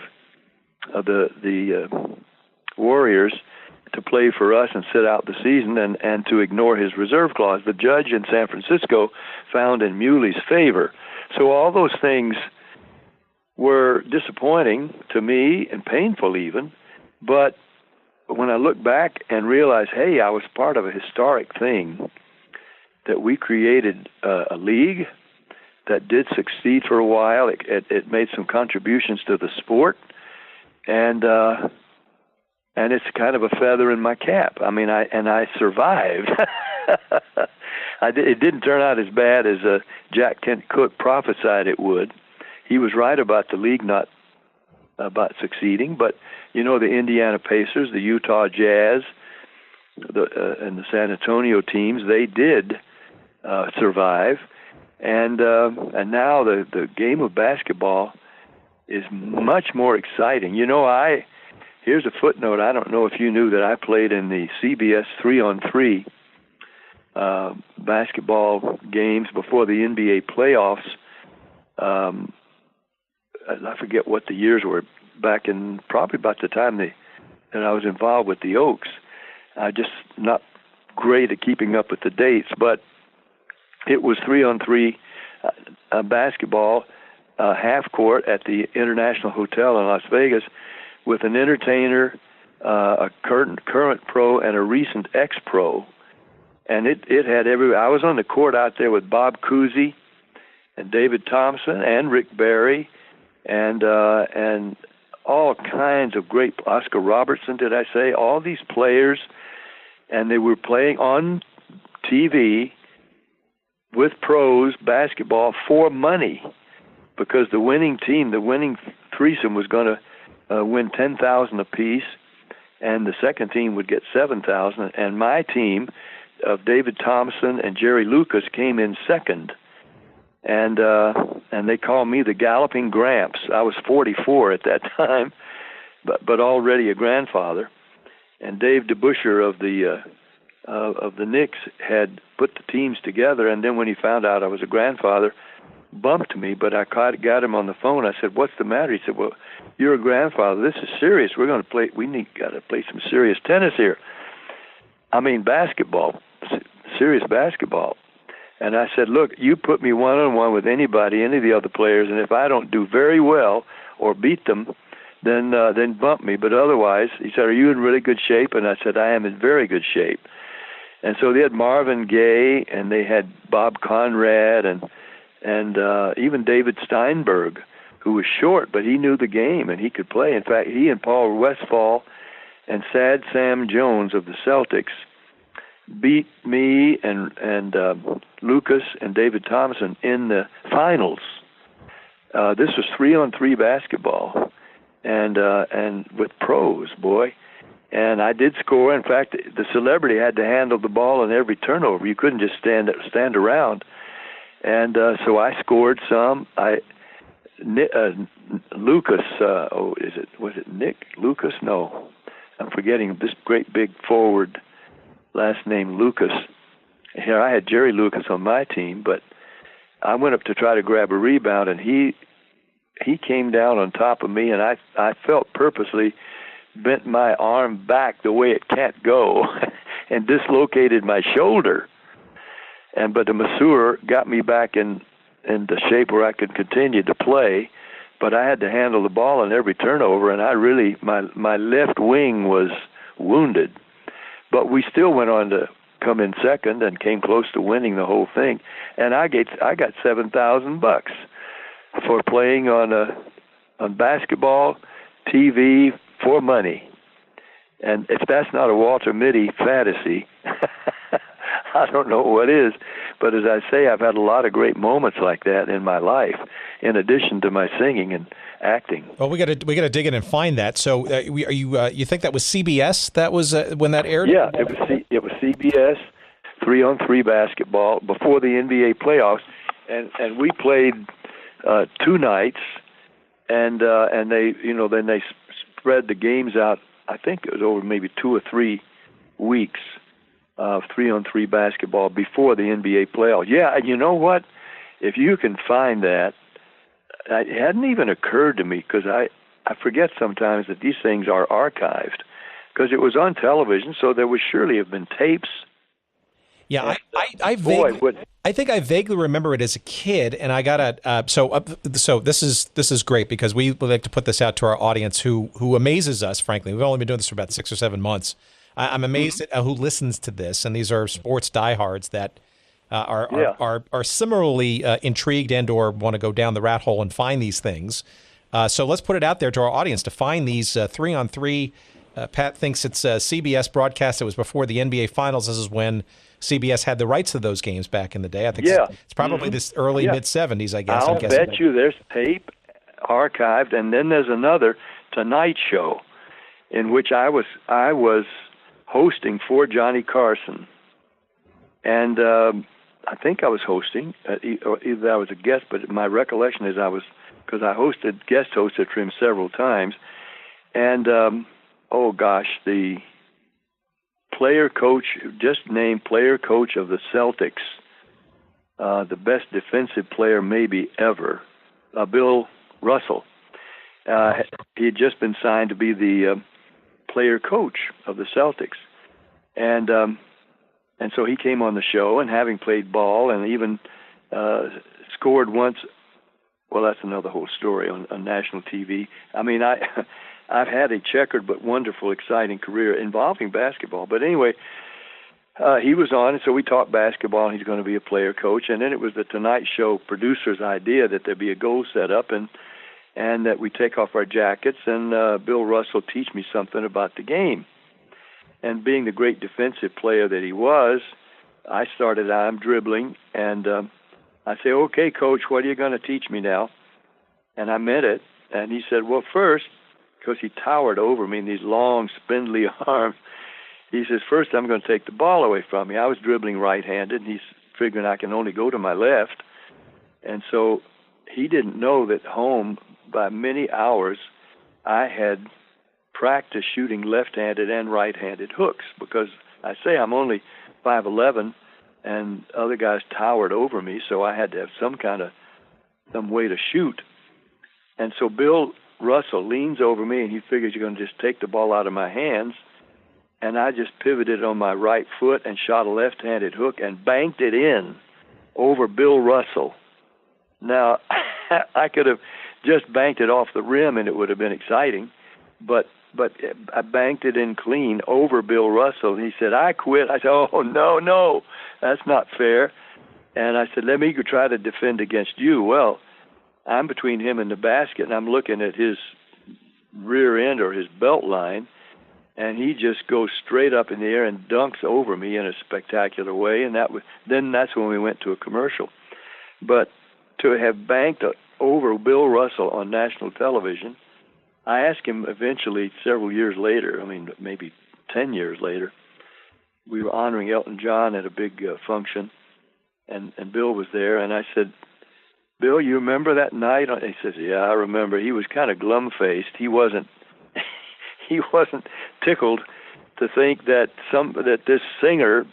the Warriors to play for us and sit out the season and to ignore his reserve clause. The judge in San Francisco found in Muley's favor. So all those things were disappointing to me and painful even, but when I look back and realize, hey, I was part of a historic thing, that we created a league that did succeed for a while. It made some contributions to the sport, and it's kind of a feather in my cap. I mean, I survived. It didn't turn out as bad as Jack Kent Cooke prophesied it would. He was right about the league not about succeeding, but the Indiana Pacers, the Utah Jazz, and the San Antonio teams, they did survive, and now the game of basketball is much more exciting. Here's a footnote. I don't know if you knew that I played in the CBS 3-on-3 basketball games before the NBA playoffs. I forget what the years were, back in probably about the time that I was involved with the Oaks. Just not great at keeping up with the dates, but it was 3-on-3 basketball, half court at the International Hotel in Las Vegas, with an entertainer, a current pro, and a recent ex-pro. And it had I was on the court out there with Bob Cousy and David Thompson and Rick Barry and all kinds of great, Oscar Robertson, did I say? All these players, and they were playing on TV with pros basketball for money, because the winning team, the winning threesome, was going to win $10,000 apiece, and the second team would get $7,000. And my team of David Thompson and Jerry Lucas came in second, and they called me the Galloping Gramps. I was 44 at that time, but already a grandfather. And Dave DeBuscher of the Knicks had put the teams together, and then when he found out I was a grandfather, bumped me. But I got him on the phone. I said, "What's the matter?" He said, "Well, you're a grandfather. This is serious. We're going to play. Got to play some serious tennis here. I mean, basketball, serious basketball." And I said, "Look, you put me one-on-one with anybody, any of the other players, and if I don't do very well or beat them, then bump me. But otherwise," he said, "Are you in really good shape?" And I said, "I am in very good shape." And so they had Marvin Gaye, and they had Bob Conrad, and even David Steinberg, who was short, but he knew the game and he could play. In fact, he and Paul Westphal and Sad Sam Jones of the Celtics beat me and Lucas and David Thompson in the finals This was 3-on-3 basketball, and with pros, boy. And I did score. In fact, the celebrity had to handle the ball in every turnover. You couldn't just stand around. And so I scored some. Lucas, was it Nick Lucas? No, I'm forgetting this great big forward, last name Lucas. Here I had Jerry Lucas on my team, but I went up to try to grab a rebound, and he came down on top of me, and I felt purposely bent my arm back the way it can't go and dislocated my shoulder. But the masseur got me back in the shape where I could continue to play, but I had to handle the ball in every turnover, and my left wing was wounded. But we still went on to come in second and came close to winning the whole thing. And I got $7,000 for playing on basketball, TV, for money. And if that's not a Walter Mitty fantasy, I don't know what is. But as I say, I've had a lot of great moments like that in my life, in addition to my singing and acting. Well, we got to dig in and find that. So, you think that was CBS? That was when that aired? Yeah, it was CBS 3-on-3 basketball before the NBA playoffs, and we played 2 nights, and they then they spread the games out. I think it was over maybe 2 or 3 weeks of 3-on-3 basketball before the NBA playoffs. Yeah, and you know what? If you can find that, it hadn't even occurred to me, because I forget sometimes that these things are archived, because it was on television, so there would surely have been tapes. Yeah, And, I think I vaguely remember it as a kid, and I got so this is great, because we would like to put this out to our audience who amazes us. Frankly, we've only been doing this for about 6 or 7 months. I'm amazed at who listens to this, and these are sports diehards that are similarly intrigued and/or want to go down the rat hole and find these things. So let's put it out there to our audience to find these 3-on-3. Pat thinks it's a CBS broadcast. It was before the NBA Finals. This is when CBS had the rights to those games back in the day. I think it's probably this early mid-'70s, I guess. I'll bet you there's tape archived, and then there's another Tonight Show in which I was hosting for Johnny Carson, and I think I was hosting, or either I was a guest, but my recollection is because I guest hosted for him several times, and the player coach, just named player coach of the Celtics, the best defensive player maybe ever, Bill Russell. He had just been signed to be the player coach of the Celtics, and so he came on the show, and having played ball and even scored once. Well, that's another whole story on national TV. I mean, I've had a checkered but wonderful, exciting career involving basketball. But anyway, he was on, and so we talked basketball, and he's going to be a player coach. And then it was the Tonight Show producer's idea that there be a goal set up and that we take off our jackets and Bill Russell teach me something about the game. And being the great defensive player that he was, I'm dribbling, and I say, "Okay, Coach, what are you going to teach me now?" And I meant it. And he said, "Well, first," because he towered over me in these long, spindly arms, he says, "First, I'm going to take the ball away from you." I was dribbling right-handed, and he's figuring I can only go to my left. And so he didn't know that home, by many hours, I had practiced shooting left-handed and right-handed hooks, because I say I'm only 5'11", and other guys towered over me, so I had to have some way to shoot. And so Bill Russell leans over me, and he figures you're going to just take the ball out of my hands, and I just pivoted on my right foot and shot a left-handed hook and banked it in over Bill Russell. Now, I could have just banked it off the rim, and it would have been exciting, but I banked it in clean over Bill Russell. And he said, "I quit." I said, "Oh, no, that's not fair." And I said, "Let me go try to defend against you." Well, I'm between him and the basket, and I'm looking at his rear end or his belt line, and he just goes straight up in the air and dunks over me in a spectacular way. And that's when we went to a commercial. But to have banked over Bill Russell on national television. I asked him eventually, several years later, I mean, maybe 10 years later, we were honoring Elton John at a big function, and Bill was there, and I said, Bill, you remember that night? He says, yeah, I remember. He was kind of glum-faced. He wasn't tickled to think that this singer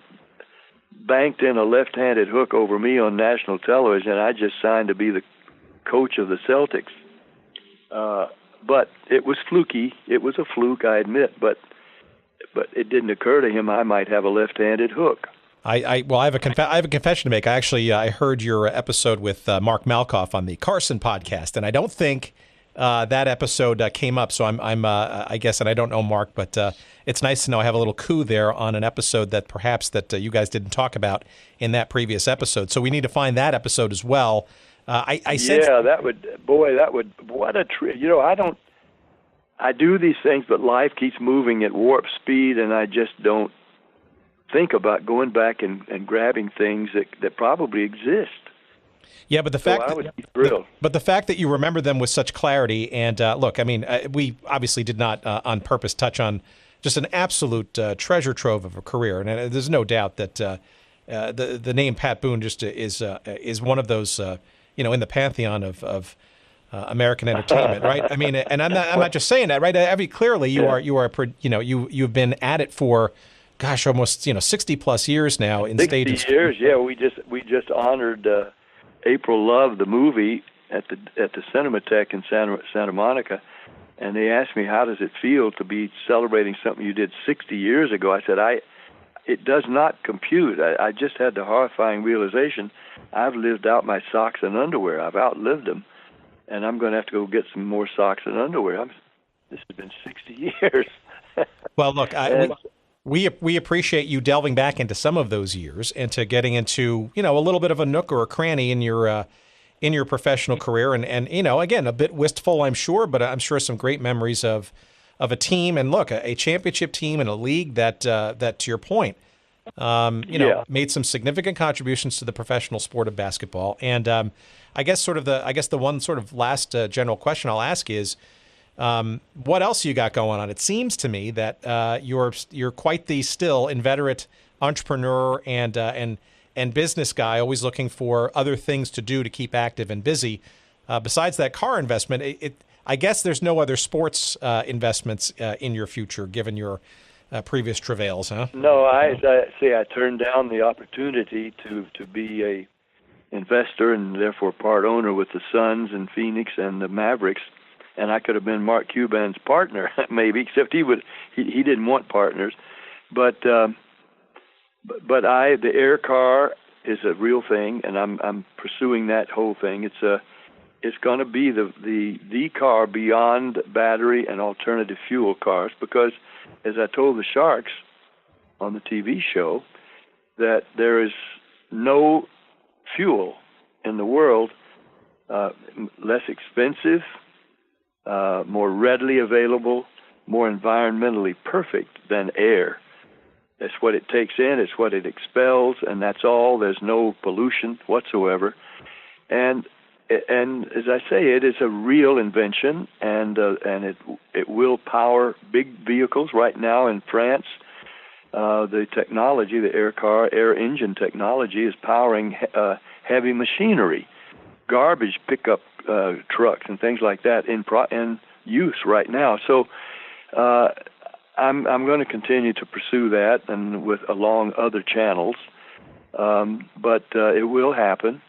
banked in a left-handed hook over me on national television, and I just signed to be the coach of the Celtics. But it was fluky. It was a fluke, I admit, but it didn't occur to him I might have a left-handed hook. I have a confession to make. I heard your episode with Mark Malkoff on the Carson podcast, and I don't think that episode came up. So I guess, and I don't know Mark, but it's nice to know I have a little coup there on an episode that perhaps you guys didn't talk about in that previous episode. So we need to find that episode as well. What a treat. I do these things, but life keeps moving at warp speed, and I just don't think about going back and grabbing things that probably exist. Yeah, but the fact that you remember them with such clarity, and look, I mean, we obviously did not on purpose touch on just an absolute treasure trove of a career, and there's no doubt that the name Pat Boone just is one of those in the pantheon of American entertainment, right? I mean, and I'm not just saying that, right? Clearly you've been at it for, gosh, almost 60 plus years now in 60 stages. 60 years, yeah. We just honored April Love, the movie, at the Cinematheque in Santa Monica, and they asked me, how does it feel to be celebrating something you did 60 years ago? I said, it does not compute. I just had the horrifying realization I've lived out my socks and underwear. I've outlived them, and I'm going to have to go get some more socks and underwear. This has been 60 years. Well, look, we appreciate you delving back into some of those years and to getting into a little bit of a nook or a cranny in your professional career, and again, a bit wistful, I'm sure, but I'm sure some great memories of a team, and look, a championship team in a league that to your point, made some significant contributions to the professional sport of basketball. And I guess the one sort of last general question I'll ask is, what else you got going on? It seems to me that you're quite the still inveterate entrepreneur and business guy, always looking for other things to do to keep active and busy. Besides that car investment, I guess there's no other sports investments in your future, given your previous travails, huh? No, I turned down the opportunity to be a investor and therefore part owner with the Suns and Phoenix and the Mavericks, and I could have been Mark Cuban's partner, maybe, except he didn't want partners, but the air car is a real thing, and I'm pursuing that whole thing. It's going to be the car beyond battery and alternative fuel cars, because, as I told the Sharks on the TV show, that there is no fuel in the world less expensive, more readily available, more environmentally perfect than air. That's what it takes in, it's what it expels, and that's all. There's no pollution whatsoever. And as I say, it is a real invention, and it will power big vehicles. Right now in France, the technology, the air engine technology, is powering heavy machinery, garbage pickup trucks and things like that in use right now. So I'm going to continue to pursue that, and along other channels, but it will happen.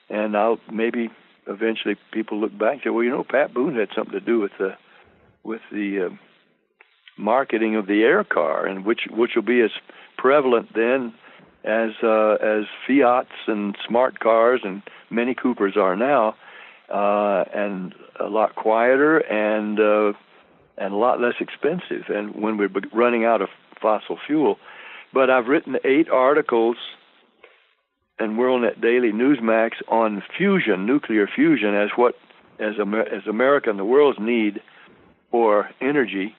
And maybe eventually people look back and say, well, Pat Boone had something to do with the marketing of the air car, and which will be as prevalent then as Fiats and smart cars and Mini Coopers are now, and a lot quieter and a lot less expensive. And when we're running out of fossil fuel, but I've written 8 articles and WorldNet Daily Newsmax on fusion, nuclear fusion, as America and the world's need for energy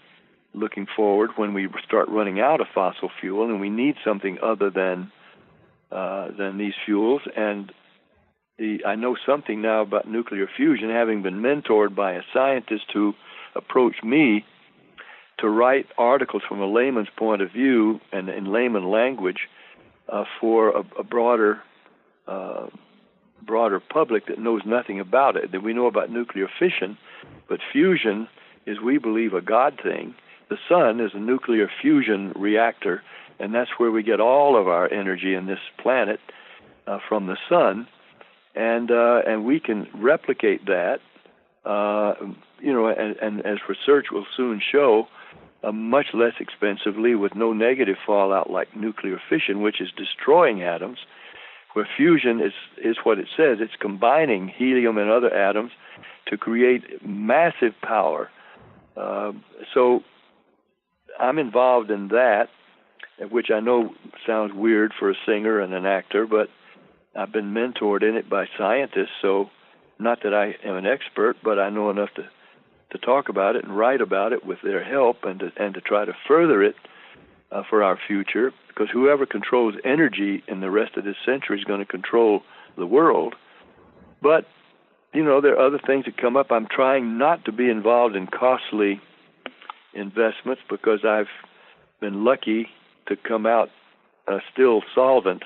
looking forward when we start running out of fossil fuel, and we need something other than these fuels. And I know something now about nuclear fusion, having been mentored by a scientist who approached me to write articles from a layman's point of view and in layman language for a broader public that knows nothing about it. That we know about nuclear fission, but fusion is, we believe, a God thing. The sun is a nuclear fusion reactor, and that's where we get all of our energy in this planet from the sun, and we can replicate that, and as research will soon show, much less expensively with no negative fallout like nuclear fission, which is destroying atoms, where fusion is what it says. It's combining helium and other atoms to create massive power. So I'm involved in that, which I know sounds weird for a singer and an actor, but I've been mentored in it by scientists, so not that I am an expert, but I know enough to talk about it and write about it with their help and to try to further it for our future, because whoever controls energy in the rest of this century is going to control the world. But, there are other things that come up. I'm trying not to be involved in costly investments because I've been lucky to come out still solvent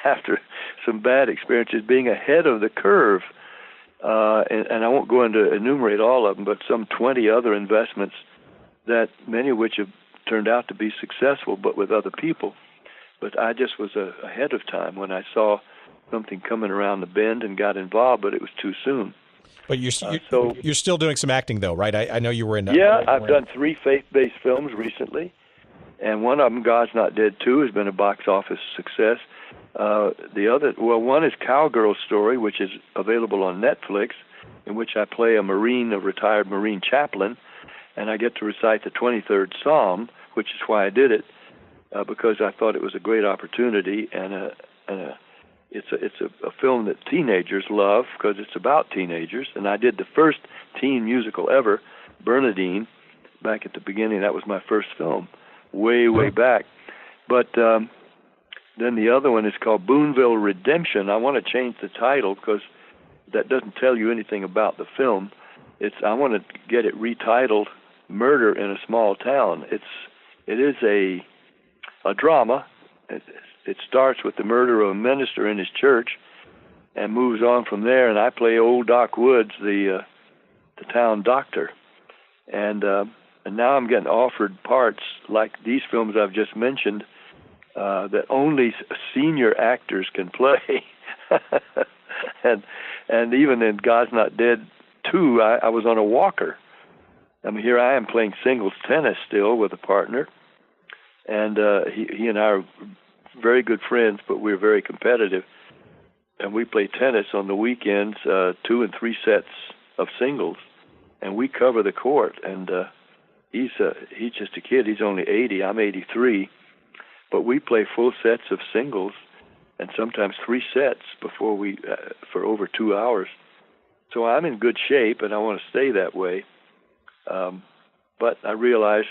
after some bad experiences, being ahead of the curve. And I won't go into enumerate all of them, but some 20 other investments that many of which have turned out to be successful, but with other people. But I just was ahead of time when I saw something coming around the bend and got involved, but it was too soon. But you're still doing some acting, though, right? I know you were in. Yeah, I've done 3 faith-based films recently, and one of them, God's Not Dead 2, has been a box office success. One is Cowgirl Story, which is available on Netflix, in which I play a retired Marine chaplain, and I get to recite the 23rd Psalm, which is why I did it, because I thought it was a great opportunity, and it's a film that teenagers love because it's about teenagers. And I did the first teen musical ever, Bernadine, back at the beginning. That was my first film, way back. But then the other one is called Boonville Redemption. I want to change the title because that doesn't tell you anything about the film. I want to get it retitled Murder in a Small Town. It is a drama. It starts with the murder of a minister in his church and moves on from there, and I play old Doc Woods, the town doctor. And now I'm getting offered parts like these films I've just mentioned that only senior actors can play. and even in God's Not Dead 2, I was on a walker. I mean, here I am playing singles tennis still with a partner, and he and I are very good friends, but we're very competitive, and we play tennis on the weekends, 2 and 3 sets of singles, and we cover the court. And he's just a kid. He's only 80. I'm 83, but we play full sets of singles, and sometimes 3 sets before for over 2 hours. So I'm in good shape, and I want to stay that way. But I realize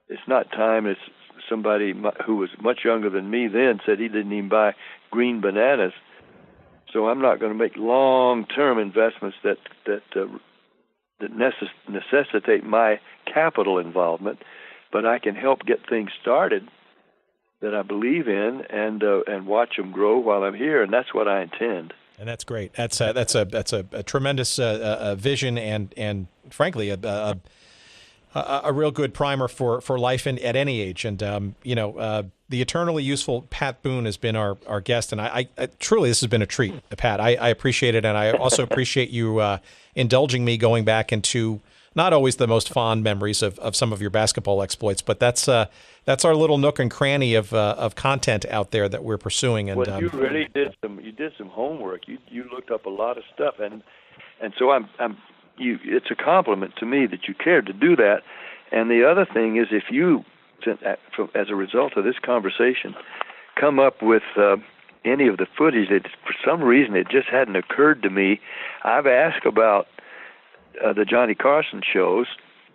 it's not time. It's somebody who was much younger than me then said he didn't even buy green bananas. So I'm not going to make long-term investments that necessitate my capital involvement, but I can help get things started that I believe in and watch them grow while I'm here, and that's what I intend. And that's great. That's a tremendous vision and frankly a real good primer for life at any age. And the eternally useful Pat Boone has been our guest, and I truly, this has been a treat, Pat. I appreciate it, and I also appreciate you indulging me going back into not always the most fond memories of some of your basketball exploits, but that's our little nook and cranny of content out there that we're pursuing. And well, you really did some homework. You looked up a lot of stuff, and so it's a compliment to me that you cared to do that. And the other thing is, if you, as a result of this conversation, come up with any of the footage that for some reason it just hadn't occurred to me, I've asked about the Johnny Carson shows,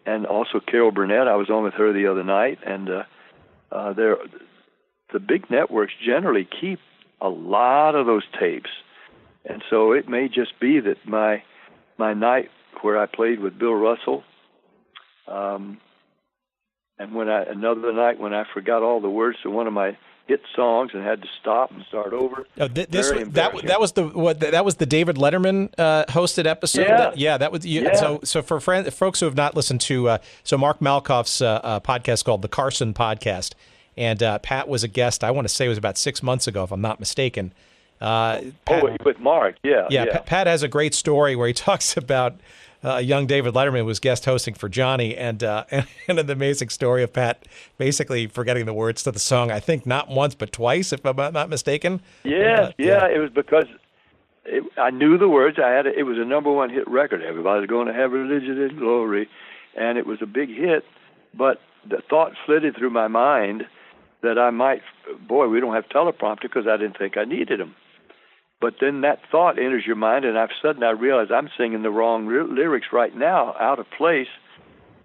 and also Carol Burnett. I was on with her the other night, and the big networks generally keep a lot of those tapes. And so it may just be that my night where I played with Bill Russell, and another night when I forgot all the words to one of my hit songs and had to stop and start over. That was the David Letterman hosted episode. Yeah, that was. Yeah. So for folks who have not listened to Mark Malkoff's podcast called the Carson Podcast, and Pat was a guest. I want to say it was about 6 months ago, if I'm not mistaken. With Mark, yeah. Pat has a great story where he talks about young David Letterman was guest hosting for Johnny, and an amazing story of Pat basically forgetting the words to the song. I think not once but twice, if I'm not mistaken. Yeah. It was because I knew the words. It was a #1 hit record. Everybody's going to have religion and glory, and it was a big hit. But the thought flitted through my mind that I might. Boy, we don't have teleprompter because I didn't think I needed them. But then that thought enters your mind, and I realized I'm singing the wrong lyrics right now, out of place,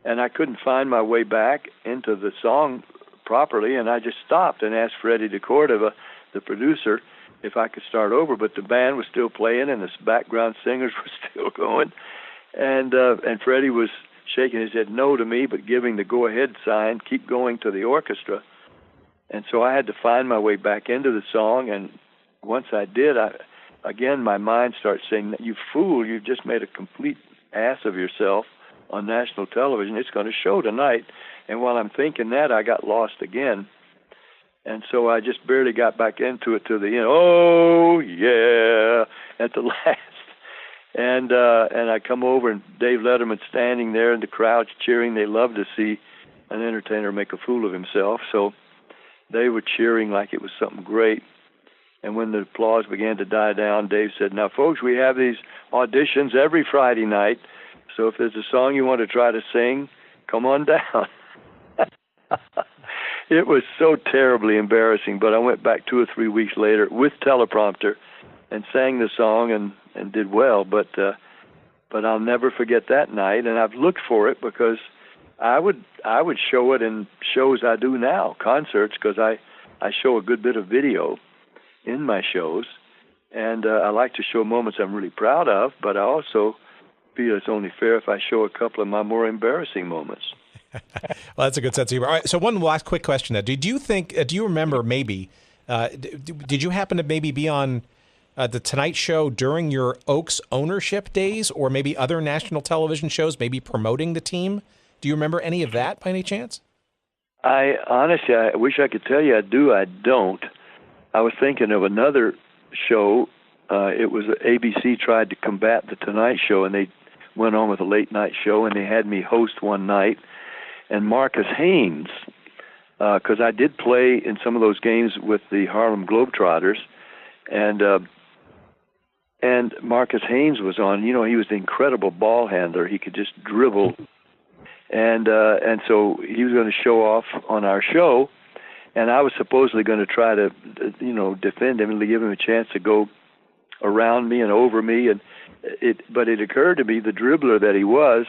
and I couldn't find my way back into the song properly, and I just stopped and asked Freddie DeCordova, the producer, if I could start over. But the band was still playing, and the background singers were still going, and Freddie was shaking his head no to me, but giving the go-ahead sign, keep going to the orchestra. And so I had to find my way back into the song, and once I did, again, my mind starts saying, you fool, you've just made a complete ass of yourself on national television. It's going to show tonight. And while I'm thinking that, I got lost again. And so I just barely got back into it to the end. Oh, yeah, at the last. And I come over, and Dave Letterman's standing there, and the crowd's cheering. They love to see an entertainer make a fool of himself. So they were cheering like it was something great. And when the applause began to die down, Dave said, now, folks, we have these auditions every Friday night, so if there's a song you want to try to sing, come on down. It was so terribly embarrassing, but I went back 2 or 3 weeks later with teleprompter and sang the song and did well. But I'll never forget that night, and I've looked for it because I would show it in shows I do now, concerts, because I show a good bit of video in my shows, and I like to show moments I'm really proud of, but I also feel it's only fair if I show a couple of my more embarrassing moments. Well, that's a good sense of humor. All right, so one last quick question now. Do you remember maybe, did you happen to maybe be on The Tonight Show during your Oaks ownership days, or maybe other national television shows, maybe promoting the team? Do you remember any of that by any chance? I honestly wish I could tell you I do. I don't. I was thinking of another show. It was ABC tried to combat The Tonight Show, and they went on with a late-night show, and they had me host one night. And Marcus Haynes, because I did play in some of those games with the Harlem Globetrotters, and Marcus Haynes was on. You know, he was the incredible ball handler. He could just dribble, and so he was going to show off on our show. And I was supposedly going to try to, defend him and give him a chance to go around me and over me. But it occurred to me, the dribbler that he was,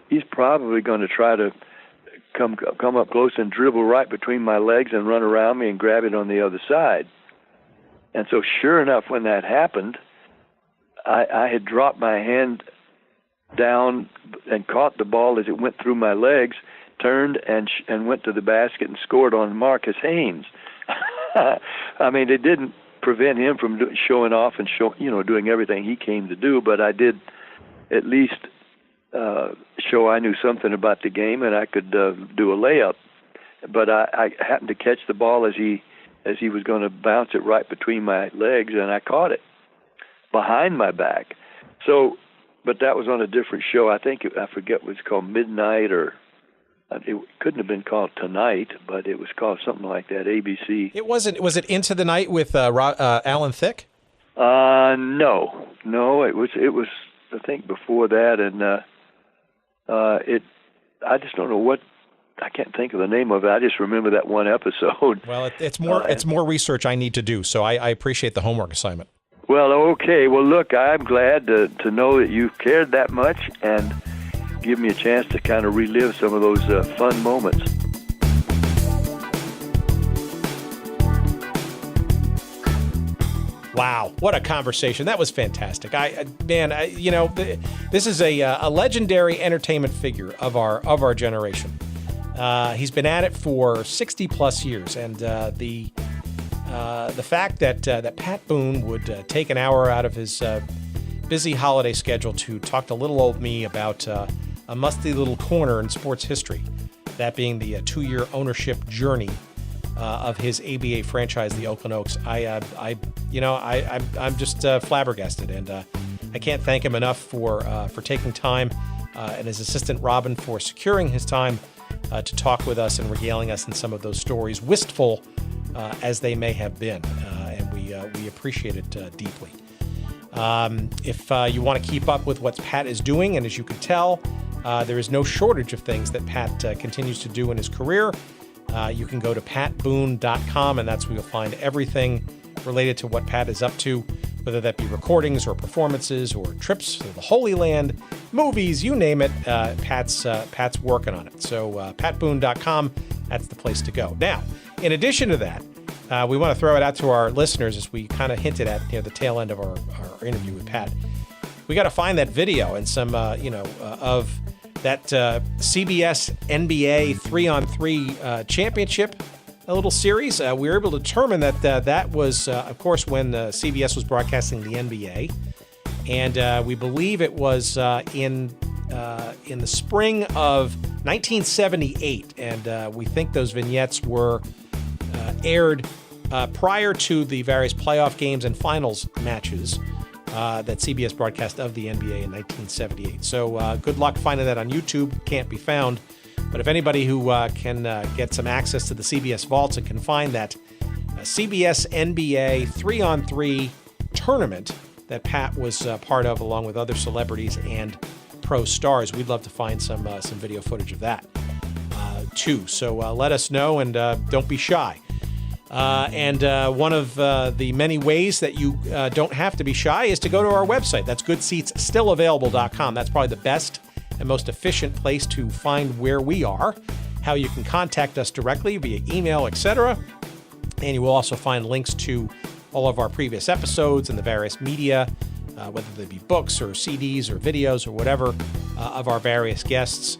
he's probably going to try to come up close and dribble right between my legs and run around me and grab it on the other side. And so sure enough, when that happened, I had dropped my hand down and caught the ball as it went through my legs, turned and went to the basket and scored on Marcus Haynes. I mean, it didn't prevent him from showing off and doing everything he came to do, but I did at least show I knew something about the game, and I could do a layup. But I happened to catch the ball as he was going to bounce it right between my legs, and I caught it behind my back. So, but that was on a different show. I forget what it's called, Midnight, or it couldn't have been called Tonight, but it was called something like that, ABC. It wasn't. Was it Into the Night with Alan Thicke? No, it was I think before that, and I just don't know what. I can't think of the name of it. I just remember that one episode. Well, it's more research I need to do, so I appreciate the homework assignment. Well, okay. Well, look, I'm glad to know that you cared that much and give me a chance to kind of relive some of those fun moments. Wow, what a conversation. That was fantastic. This is a legendary entertainment figure of our generation. He's been at it for 60 plus years, and the fact that Pat Boone would take an hour out of his busy holiday schedule to talk to little old me about a musty little corner in sports history, that being the 2-year ownership journey of his ABA franchise, the Oakland Oaks. I'm just flabbergasted, and I can't thank him enough for taking time, and his assistant Robin for securing his time to talk with us and regaling us in some of those stories, wistful as they may have been, and we appreciate it deeply. If you want to keep up with what Pat is doing, and as you can tell, there is no shortage of things that Pat continues to do in his career. You can go to patboone.com, and that's where you'll find everything related to what Pat is up to, whether that be recordings or performances or trips to the Holy Land, movies, you name it. Pat's working on it. So patboone.com, that's the place to go. Now, in addition to that, we want to throw it out to our listeners, as we kind of hinted at near the tail end of our interview with Pat. We got to find that video and some, of that CBS NBA 3-on-3 championship, a little series. We were able to determine that was, of course, when CBS was broadcasting the NBA, and we believe it was in the spring of 1978, and we think those vignettes were aired prior to the various playoff games and finals matches that CBS broadcast of the NBA in 1978. So good luck finding that on YouTube. Can't be found. But if anybody who can get some access to the CBS vaults and can find that CBS NBA 3-on-3 tournament that Pat was part of, along with other celebrities and pro stars, we'd love to find some video footage of that too. So let us know, and don't be shy. And one of the many ways that you don't have to be shy is to go to our website. That's goodseatsstillavailable.com. That's probably the best and most efficient place to find where we are, how you can contact us directly via email, etc. And you will also find links to all of our previous episodes and the various media, whether they be books or CDs or videos or whatever, of our various guests.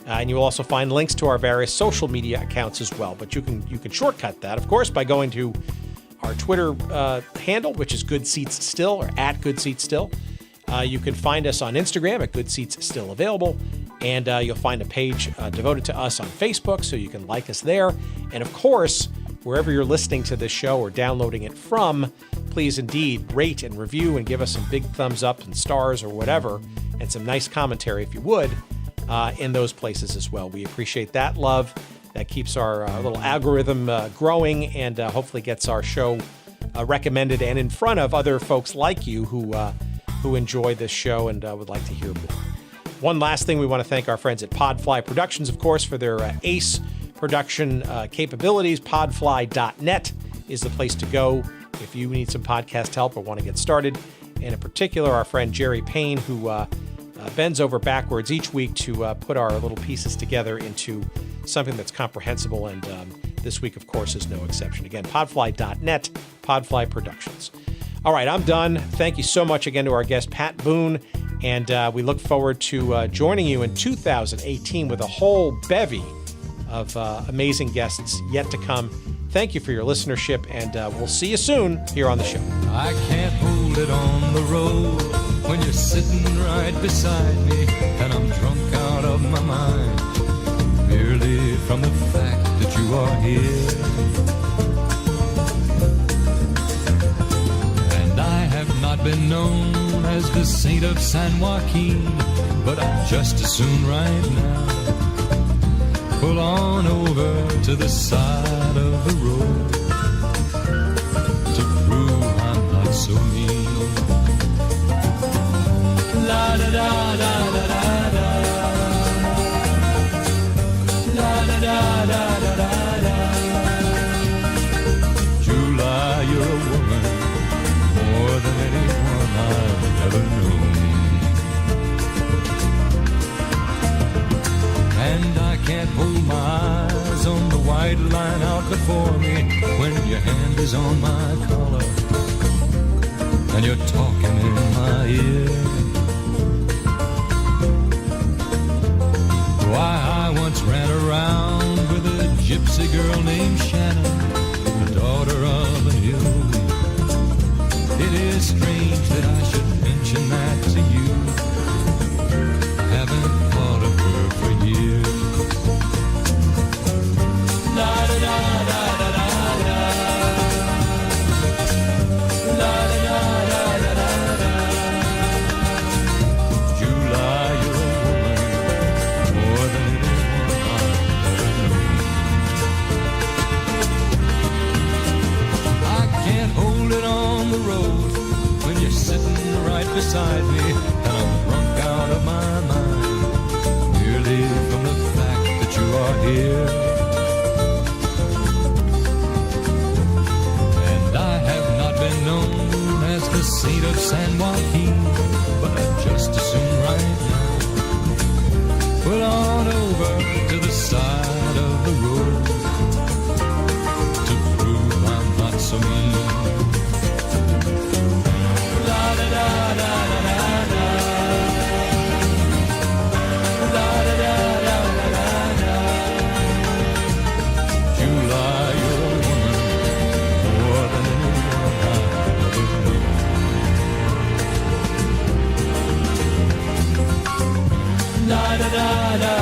And you will also find links to our various social media accounts as well. But you can shortcut that, of course, by going to our Twitter handle, which is Good Seats Still, or at Good Seats Still. You can find us on Instagram at Good Seats Still Available, and you'll find a page devoted to us on Facebook, so you can like us there. And of course, wherever you're listening to this show or downloading it from, please indeed rate and review and give us some big thumbs up and stars or whatever, and some nice commentary if you would. In those places as well. We appreciate that love. That keeps our little algorithm growing, and hopefully gets our show recommended and in front of other folks like you who enjoy this show and would like to hear more. One last thing, we want to thank our friends at Podfly Productions, of course, for their ace production capabilities. Podfly.net is the place to go if you need some podcast help or want to get started. And in particular, our friend Jerry Payne, who bends over backwards each week to put our little pieces together into something that's comprehensible, and this week, of course, is no exception. Again, podfly.net, Podfly Productions. All right, I'm done. Thank you so much again to our guest, Pat Boone, and we look forward to joining you in 2018 with a whole bevy of amazing guests yet to come. Thank you for your listenership, and we'll see you soon here on the show. I can't hold it on the road when you're sitting right beside me, and I'm drunk out of my mind, merely from the fact that you are here. And I have not been known as the saint of San Joaquin, but I'd just as soon right now pull on over to the side of the road to prove I'm not so mean. La da da da da da da. La da da da da da da. July, you're a woman more than anyone I've ever known. And I can't hold my eyes on the white line out before me and you're talking in my ear. Why, I once ran around with a gypsy girl named Shannon, the daughter of an hillbilly. It is strange that I should mention that to you. I haven't thought of her for years. La da da da da da da. La da da da da da da. July, you're a woman more than anyone I've ever known. I can't hold it on the road when you're sitting right beside me, and I'm drunk out of my mind, merely from the fact that you are here. And I have not been known as the saint of San Joaquin, but I'd just as soon right now pull on over to the side of the road to prove I'm not so mean. La da da da da da da. La da da da da da da. July, you're a woman more than anyone I've ever known. La da da da